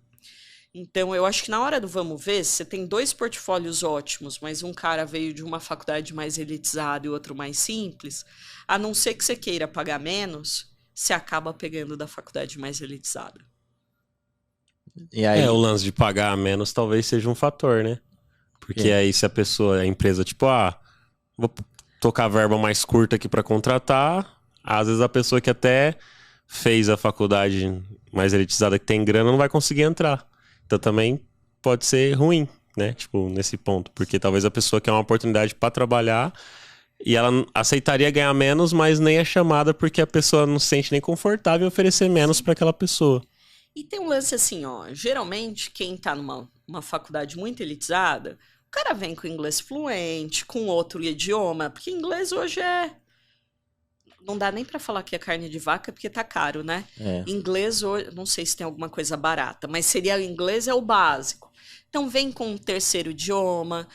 Então, eu acho que na hora do vamos ver, se você tem 2 portfólios ótimos, mas um cara veio de uma faculdade mais elitizada e outro mais simples, a não ser que você queira pagar menos, você acaba pegando da faculdade mais elitizada. E aí... o lance de pagar menos talvez seja um fator, né? Porque aí se a empresa, tipo, vou tocar a verba mais curta aqui para contratar, às vezes a pessoa que até fez a faculdade mais elitizada que tem grana não vai conseguir entrar. Então também pode ser ruim, né? Tipo, nesse ponto. Porque talvez a pessoa quer uma oportunidade para trabalhar e ela aceitaria ganhar menos, mas nem é chamada porque a pessoa não se sente nem confortável em oferecer menos para aquela pessoa. E tem um lance assim, geralmente quem tá numa faculdade muito elitizada, o cara vem com inglês fluente, com outro idioma, porque inglês hoje não dá nem pra falar que é carne de vaca, porque tá caro, né? Inglês hoje, não sei se tem alguma coisa barata, mas inglês é o básico. Então vem com um terceiro idioma,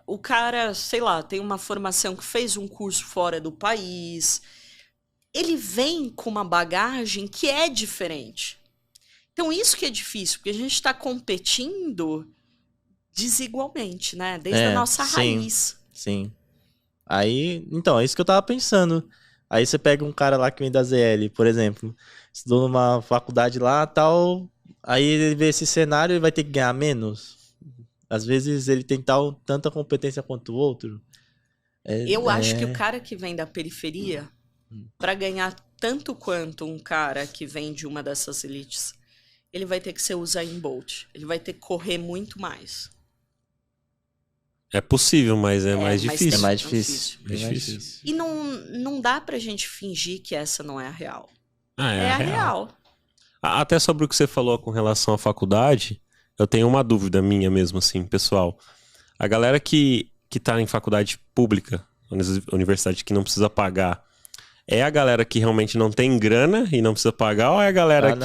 o cara, sei lá, tem uma formação que fez um curso fora do país, ele vem com uma bagagem que é diferente. Então isso que é difícil, porque a gente está competindo desigualmente, né? Desde a nossa raiz. Sim. Aí, então, é isso que eu tava pensando. Aí você pega um cara lá que vem da ZL, por exemplo, estudou numa faculdade lá, tal, aí ele vê esse cenário, ele vai ter que ganhar menos. Às vezes ele tem tanta competência quanto o outro. Eu acho que o cara que vem da periferia, para ganhar tanto quanto um cara que vem de uma dessas elites, ele vai ter que ser Usain Bolt. Ele vai ter que correr muito mais. É possível, mas é mais mas difícil. É mais difícil. Mais bem mais difícil. difícil. E não dá pra gente fingir que essa não é a real. Ah, É a real. Até sobre o que você falou com relação à faculdade, eu tenho uma dúvida minha mesmo, assim, pessoal. A galera que tá em faculdade pública, universidade que não precisa pagar, é a galera que realmente não tem grana e não precisa pagar, ou é a galera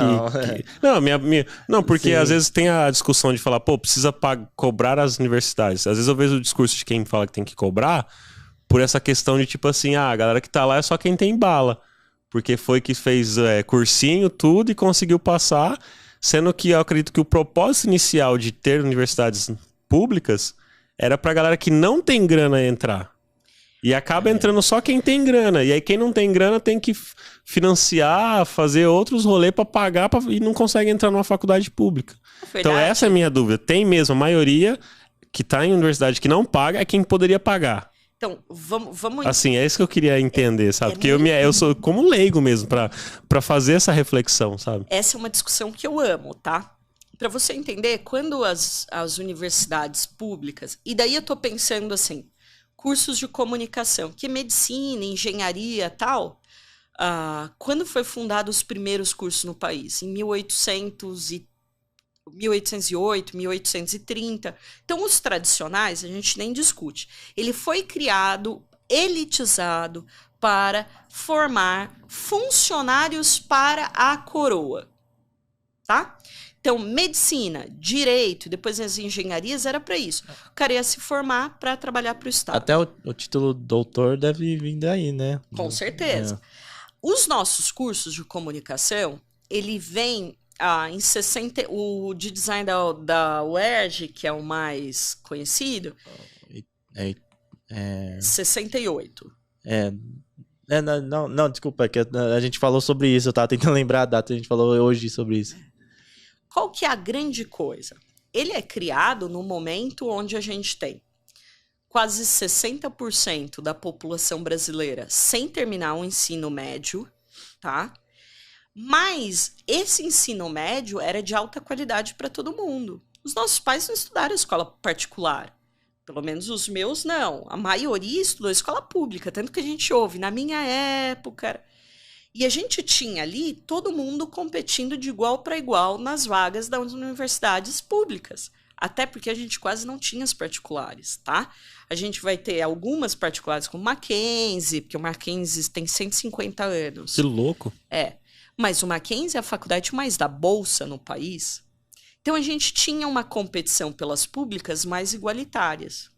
Não, porque Sim. às vezes tem a discussão de falar, pô, precisa cobrar as universidades. Às vezes eu vejo o discurso de quem fala que tem que cobrar por essa questão de tipo assim, a galera que tá lá é só quem tem bala. Porque foi que fez cursinho, tudo, e conseguiu passar, sendo que eu acredito que o propósito inicial de ter universidades públicas era pra galera que não tem grana entrar. E acaba entrando só quem tem grana. E aí quem não tem grana tem que financiar, fazer outros rolês pra pagar e não consegue entrar numa faculdade pública. Então essa é a minha dúvida. Tem mesmo, a maioria que tá em universidade que não paga é quem poderia pagar. Então, vamos... Assim, é isso que eu queria entender, sabe? Porque eu sou como leigo mesmo pra fazer essa reflexão, sabe? Essa é uma discussão que eu amo, tá? Pra você entender, quando as universidades públicas... E daí eu tô pensando assim, cursos de comunicação, que medicina, engenharia, tal... quando foi fundado os primeiros cursos no país? Em 1808, 1830. Então, os tradicionais, a gente nem discute. Ele foi criado, elitizado, para formar funcionários para a coroa. Tá? Então, medicina, direito, depois as engenharias, era para isso. O cara ia se formar para trabalhar para o Estado. Até o título doutor deve vir daí, né? Com certeza. Os nossos cursos de comunicação, ele vem em 60... O de design da UERJ, que é o mais conhecido, 68. Não, desculpa, é que a gente falou sobre isso, eu tava tentando lembrar a data, a gente falou hoje sobre isso. Qual que é a grande coisa? Ele é criado no momento onde a gente tem quase 60% da população brasileira sem terminar o ensino médio, tá? Mas esse ensino médio era de alta qualidade para todo mundo. Os nossos pais não estudaram escola particular. Pelo menos os meus, não. A maioria estudou escola pública, tanto que a gente ouve, na minha época... E a gente tinha ali todo mundo competindo de igual para igual nas vagas das universidades públicas. Até porque a gente quase não tinha as particulares, tá? A gente vai ter algumas particulares como Mackenzie, porque o Mackenzie tem 150 anos. Que louco. Mas o Mackenzie é a faculdade mais da bolsa no país. Então a gente tinha uma competição pelas públicas mais igualitárias.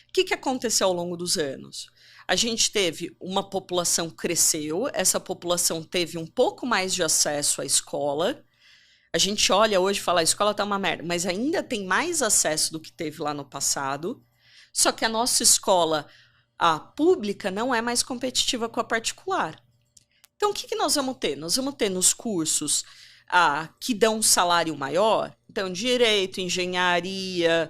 O que aconteceu ao longo dos anos? A gente teve uma população cresceu, essa população teve um pouco mais de acesso à escola. A gente olha hoje e fala, a escola tá uma merda, mas ainda tem mais acesso do que teve lá no passado. Só que a nossa escola, a pública, não é mais competitiva com a particular. Então, o que nós vamos ter? Nós vamos ter nos cursos que dão um salário maior. Então, direito, engenharia...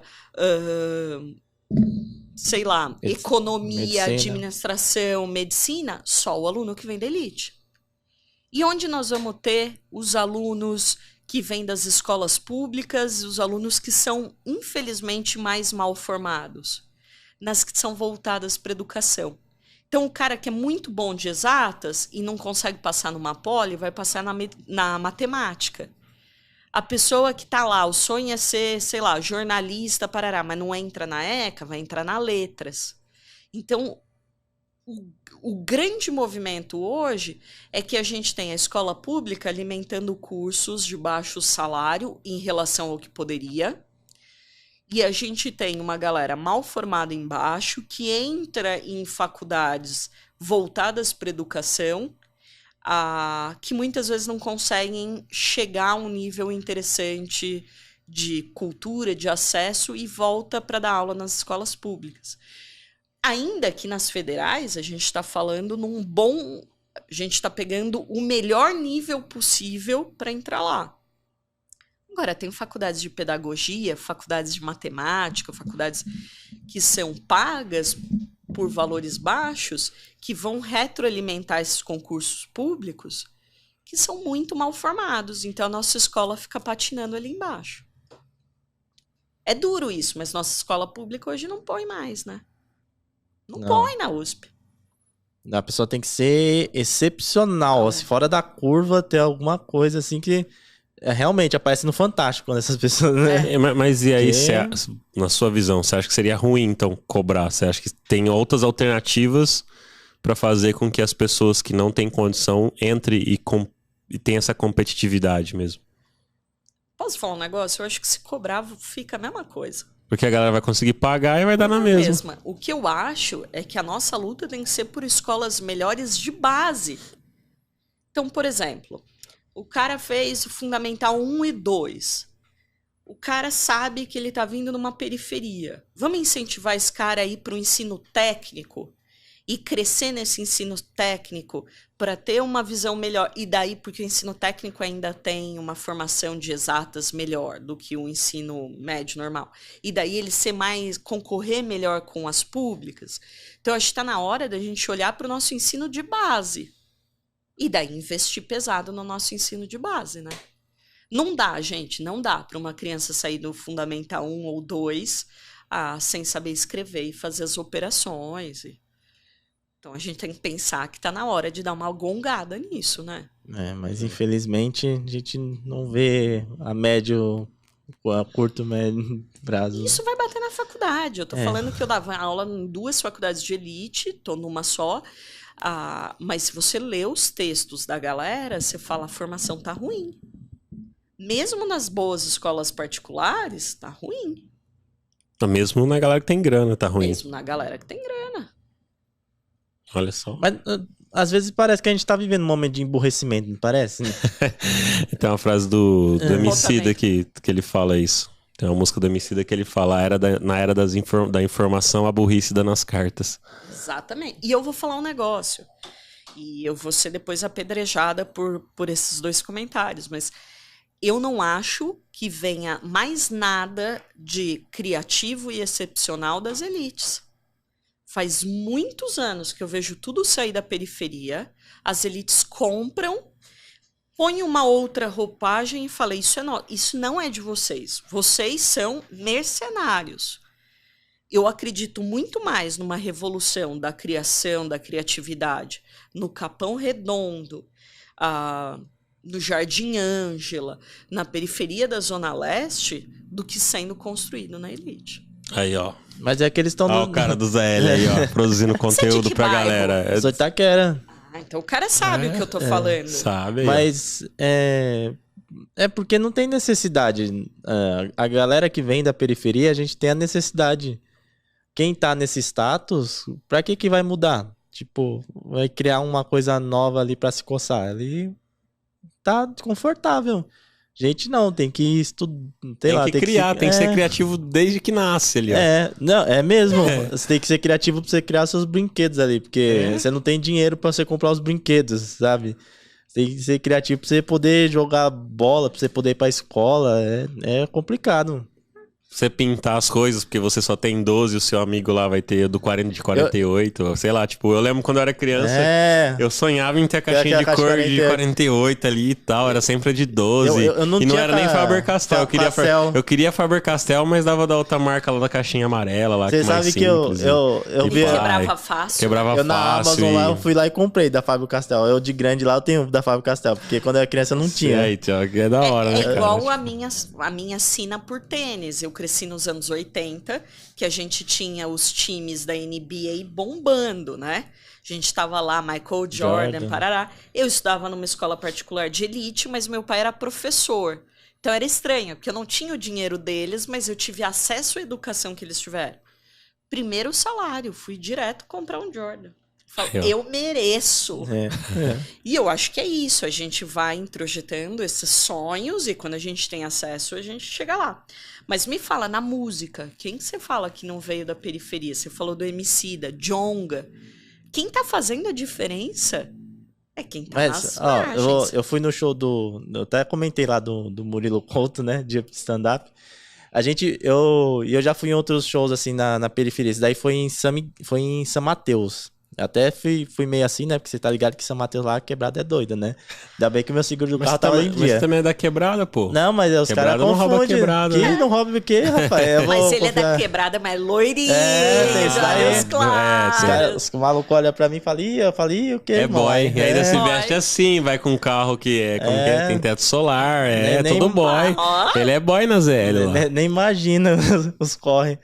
sei lá, economia, medicina. administração, medicina, só o aluno que vem da elite. E onde nós vamos ter os alunos que vêm das escolas públicas, os alunos que são, infelizmente, mais mal formados, nas que são voltadas para a educação. Então, o cara que é muito bom de exatas e não consegue passar numa poli, vai passar na matemática. A pessoa que está lá, o sonho é ser, sei lá, jornalista, parará, mas não entra na ECA, vai entrar na letras. Então, o grande movimento hoje é que a gente tem a escola pública alimentando cursos de baixo salário em relação ao que poderia, e a gente tem uma galera mal formada embaixo que entra em faculdades voltadas para educação, que muitas vezes não conseguem chegar a um nível interessante de cultura, de acesso e volta para dar aula nas escolas públicas. Ainda que nas federais, a gente está falando a gente está pegando o melhor nível possível para entrar lá. Agora, tem faculdades de pedagogia, faculdades de matemática, faculdades que são pagas por valores baixos, que vão retroalimentar esses concursos públicos, que são muito mal formados. Então, a nossa escola fica patinando ali embaixo. É duro isso, mas nossa escola pública hoje não põe mais, né? Não põe na USP. A pessoa tem que ser excepcional, assim, fora da curva, ter alguma coisa assim que realmente aparece no Fantástico quando essas pessoas, né? Mas e aí, na sua visão, você acha que seria ruim, então, cobrar? Você acha que tem outras alternativas para fazer com que as pessoas que não têm condição entrem e tenham essa competitividade mesmo? Posso falar um negócio? Eu acho que se cobrar fica a mesma coisa. Porque a galera vai conseguir pagar e vai dar na mesma. O que eu acho é que a nossa luta tem que ser por escolas melhores de base. Então, por exemplo, o cara fez o Fundamental 1 e 2. O cara sabe que ele está vindo numa periferia. Vamos incentivar esse cara a ir para o ensino técnico e crescer nesse ensino técnico para ter uma visão melhor. E daí, porque o ensino técnico ainda tem uma formação de exatas melhor do que o ensino médio normal. E daí ele concorrer melhor com as públicas. Então, acho que está na hora da gente olhar para o nosso ensino de base. E daí investir pesado no nosso ensino de base, né? Não dá, gente, não dá para uma criança sair do Fundamental 1 ou 2 sem saber escrever e fazer as operações. Então a gente tem que pensar que tá na hora de dar uma gongada nisso, né? Mas infelizmente a gente não vê a curto, médio prazo. Isso vai bater na faculdade. Eu tô falando que eu dava aula em 2 faculdades de elite, tô numa só. Mas se você lê os textos da galera, você fala a formação tá ruim. Mesmo nas boas escolas particulares, tá ruim. Mesmo na galera que tem grana, tá ruim. Mesmo na galera que tem grana. Olha só. Mas às vezes parece que a gente tá vivendo um momento de emburrecimento, não parece? Tem uma frase do Emicida que ele fala isso. Tem uma música do Emicida que ele fala: na era da informação, a burrice dá nas cartas. Exatamente. E eu vou falar um negócio. E eu vou ser depois apedrejada por esses 2 comentários. Mas eu não acho que venha mais nada de criativo e excepcional das elites. Faz muitos anos que eu vejo tudo sair da periferia. As elites compram, põem uma outra roupagem e falam: isso não é de vocês. Vocês são mercenários. Eu acredito muito mais numa revolução da criação, da criatividade, no Capão Redondo, no Jardim Ângela, na periferia da Zona Leste, do que sendo construído na elite. Aí, ó. Mas é que eles estão... o cara do ZL aí, ó, produzindo conteúdo pra galera. Sou Itaquera. Então o cara sabe o que eu tô falando. Sabe. Mas é porque não tem necessidade. A galera que vem da periferia, a gente tem a necessidade. Quem tá nesse status, pra que vai mudar? Tipo, vai criar uma coisa nova ali pra se coçar. Ali tá confortável. Gente, não, tem que estudar. Tem que ser criativo desde que nasce ali. Ó. Não, é mesmo. Você tem que ser criativo pra você criar seus brinquedos ali, porque você não tem dinheiro pra você comprar os brinquedos, sabe? Você tem que ser criativo pra você poder jogar bola, pra você poder ir pra escola. É complicado. Você pintar as coisas, porque você só tem 12 e o seu amigo lá vai ter de 48, sei lá, tipo, eu lembro quando eu era criança, eu sonhava em ter a caixinha de cor de 48 ali e tal, era sempre a de 12, e não era nem Faber-Castell, eu queria Faber-Castell, mas dava da outra marca lá da caixinha amarela lá, você sabe que eu quebrava fácil. Quebrava na fácil. Amazon lá, eu fui lá e comprei da Faber-Castell, eu de grande lá, eu tenho da Faber-Castell, porque quando eu era criança eu não tinha. Que é da hora, né, cara? Igual a minha sina por tênis, eu cresci nos anos 80, que a gente tinha os times da NBA bombando, né? A gente tava lá, Michael Jordan, parará. Eu estudava numa escola particular de elite, mas meu pai era professor. Então era estranho, porque eu não tinha o dinheiro deles, mas eu tive acesso à educação que eles tiveram. Primeiro salário, fui direto comprar um Jordan. Eu mereço. E eu acho que é isso. A gente vai introjetando esses sonhos e quando a gente tem acesso, a gente chega lá. Mas me fala, na música, quem você fala que não veio da periferia? Você falou do Emicida, Djonga. Quem tá fazendo a diferença é quem tá nas margens. Eu fui no show eu até comentei lá do Murilo Couto, né? De stand-up. Eu já fui em outros shows assim na periferia. Esse daí foi em São Mateus. Até fui meio assim, né? Porque você tá ligado que São Mateus lá, quebrada é doida, né? Ainda bem que o meu seguro do carro tava em Mas dia. você também é da quebrada, pô. Não, mas os caras não rouba confundem. quebrada, Que né? não rouba o quê, rapaz? Eu Mas vou ele é da confiar. quebrada, mas loirinho, tem isso aí. olhos claros. Os malucos olham pra mim e falam, eu falei, o quê, É irmão? boy. E ainda se Boy. veste assim, vai com um carro que é, como que é? Tem teto solar, Nem- todo boy. Ó. Ele é boy na ZL lá. Nem imagina os corre.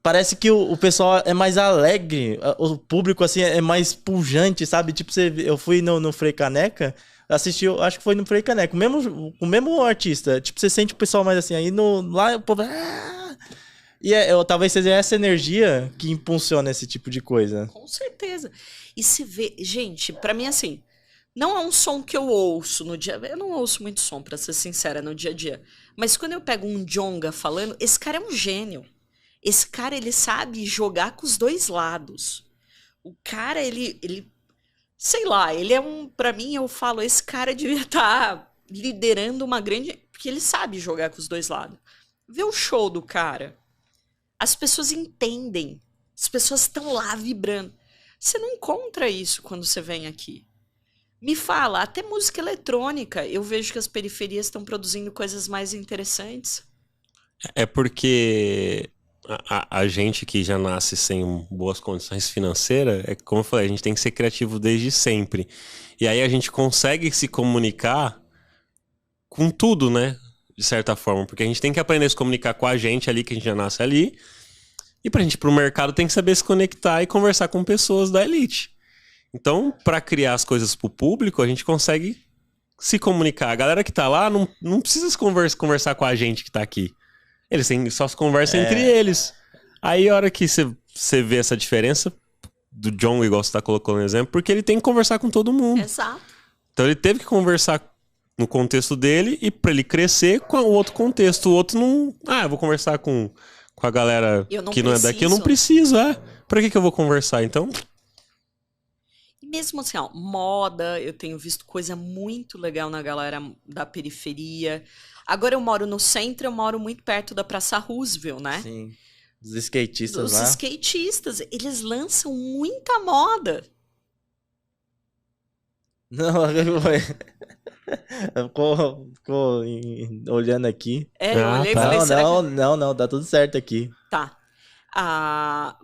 Parece que o pessoal é mais alegre, o público assim é mais pujante, sabe? Tipo, eu fui no Frei Caneca, assisti, acho que foi no Frei Caneca, o mesmo artista. Tipo, você sente o pessoal mais assim, aí lá o povo... E talvez seja essa energia que impulsiona esse tipo de coisa. Com certeza. E se vê, gente, pra mim assim, não é um som que eu ouço no dia, eu não ouço muito som, pra ser sincera, no dia a dia. Mas quando eu pego um Djonga falando, esse cara é um gênio. Esse cara, ele sabe jogar com os dois lados. O cara, ele sei lá, ele é pra mim, eu falo, esse cara devia estar liderando uma grande, porque ele sabe jogar com os dois lados. Vê o show do cara. As pessoas entendem. As pessoas estão lá vibrando. Você não encontra isso quando você vem aqui. Me fala, até música eletrônica, eu vejo que as periferias estão produzindo coisas mais interessantes. É porque a gente que já nasce sem boas condições financeiras, é como eu falei, a gente tem que ser criativo desde sempre. E aí a gente consegue se comunicar com tudo, né? De certa forma. Porque a gente tem que aprender a se comunicar com a gente ali, que a gente já nasce ali. E pra gente ir pro mercado tem que saber se conectar e conversar com pessoas da elite. Então, para criar as coisas pro público, a gente consegue se comunicar. A galera que tá lá não precisa conversar com a gente que tá aqui. Eles só se conversam entre eles. Aí, a hora que você vê essa diferença do John, igual você tá colocando no exemplo, porque ele tem que conversar com todo mundo. Exato. Então, ele teve que conversar no contexto dele e pra ele crescer com o outro contexto. O outro não... eu vou conversar com a galera que não é daqui. Eu não preciso, Pra que eu vou conversar, então... E mesmo assim, ó, moda, eu tenho visto coisa muito legal na galera da periferia. Agora eu moro no centro, eu moro muito perto da Praça Roosevelt, né? Sim. Os skatistas Os lá. skatistas, eles lançam muita moda. Não, ficou olhando aqui. Eu olhei e tá. falei, será que... Não, tá tudo certo aqui. Tá.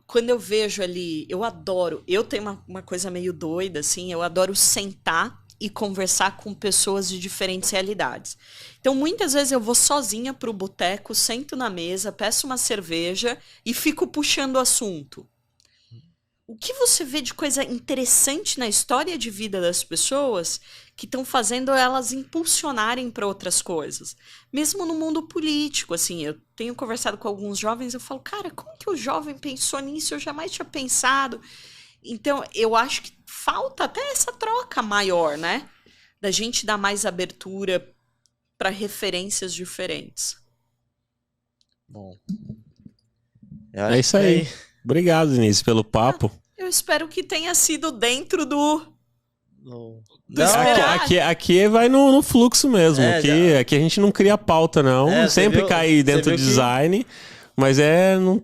Quando eu vejo ali, eu adoro, eu tenho uma coisa meio doida, assim, eu adoro sentar e conversar com pessoas de diferentes realidades. Então, muitas vezes eu vou sozinha pro boteco, sento na mesa, peço uma cerveja e fico puxando o assunto. O que você vê de coisa interessante na história de vida das pessoas que estão fazendo elas impulsionarem para outras coisas? Mesmo no mundo político, assim, eu tenho conversado com alguns jovens, eu falo, cara, como que o jovem pensou nisso? Eu jamais tinha pensado. Então, eu acho que falta até essa troca maior, né? Da gente dar mais abertura para referências diferentes. Bom. É isso aí. Obrigado, Denise, pelo papo. Eu espero que tenha sido dentro do... Não. Aqui vai no fluxo mesmo. Aqui a gente não cria pauta, não. Sempre cai dentro do design. Mas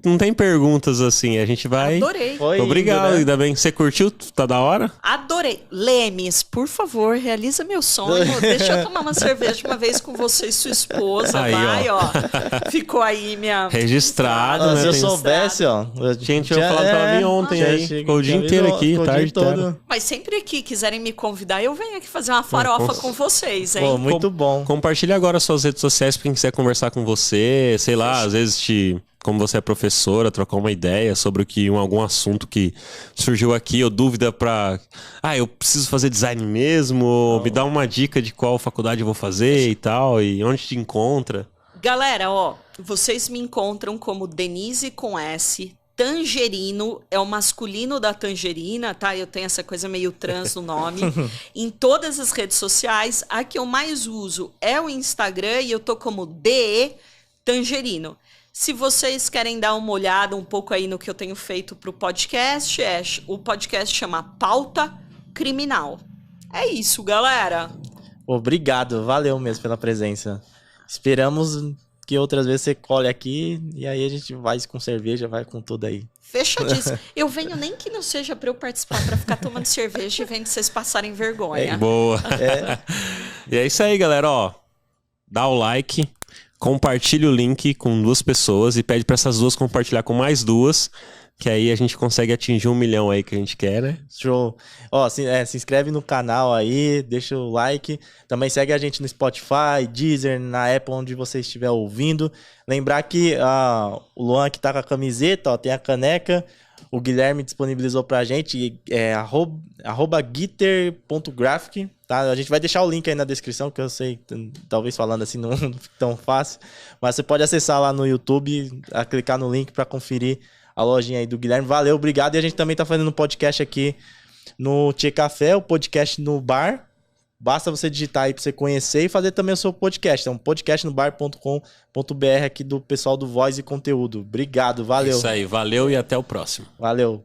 não tem perguntas assim. A gente vai... Adorei. Obrigado, né? ainda bem. Você curtiu? Tá da hora? Adorei. Lemes, por favor, realiza meu sonho. Deixa eu tomar uma cerveja uma vez com você e sua esposa. Aí, vai, ó. Ficou aí minha... Registrado, né? Se eu soubesse, ó. Gente, eu falado pra ela vir ontem aí. Ficou o dia inteiro aqui, tarde toda. Mas sempre que quiserem me convidar, eu venho aqui fazer uma farofa com vocês, hein? Pô, muito bom. Compartilha agora suas redes sociais pra quem quiser conversar com você. Sei lá, às vezes como você é professora, trocar uma ideia sobre algum assunto que surgiu aqui, ou dúvida pra... eu preciso fazer design mesmo, ou me dá uma dica de qual faculdade eu vou fazer e tal, e onde te encontra. Galera, ó, vocês me encontram como Denise com S, Tangerino, é o masculino da tangerina, tá? Eu tenho essa coisa meio trans no nome. Em todas as redes sociais, a que eu mais uso é o Instagram, e eu tô como DE Tangerino. Se vocês querem dar uma olhada um pouco aí no que eu tenho feito pro podcast, o podcast chama Pauta Criminal. É isso, galera. Obrigado, valeu mesmo pela presença. Esperamos que outras vezes você colhe aqui e aí a gente vai com cerveja, vai com tudo aí. Fechadíssimo. Eu venho nem que não seja pra eu participar, pra ficar tomando cerveja e vendo vocês passarem vergonha. Boa. E é isso aí, galera, ó. Dá o like, compartilha o link com 2 pessoas e pede pra essas 2 compartilhar com mais 2, que aí a gente consegue atingir 1 milhão aí que a gente quer, né? Show. Ó, se inscreve no canal aí, deixa o like. Também segue a gente no Spotify, Deezer, na Apple, onde você estiver ouvindo. Lembrar que o Luan que tá com a camiseta, ó, tem a caneca. O Guilherme disponibilizou pra gente, @guiter.graphic, tá? A gente vai deixar o link aí na descrição, que eu sei, talvez falando assim não fique tão fácil. Mas você pode acessar lá no YouTube, clicar no link pra conferir a lojinha aí do Guilherme. Valeu, obrigado. E a gente também tá fazendo um podcast aqui no Tchê Café, o podcast no bar. Basta você digitar aí pra você conhecer e fazer também o seu podcast. É um podcastnobar.com.br aqui do pessoal do Voz e Conteúdo. Obrigado, valeu. Isso aí, valeu e até o próximo. Valeu.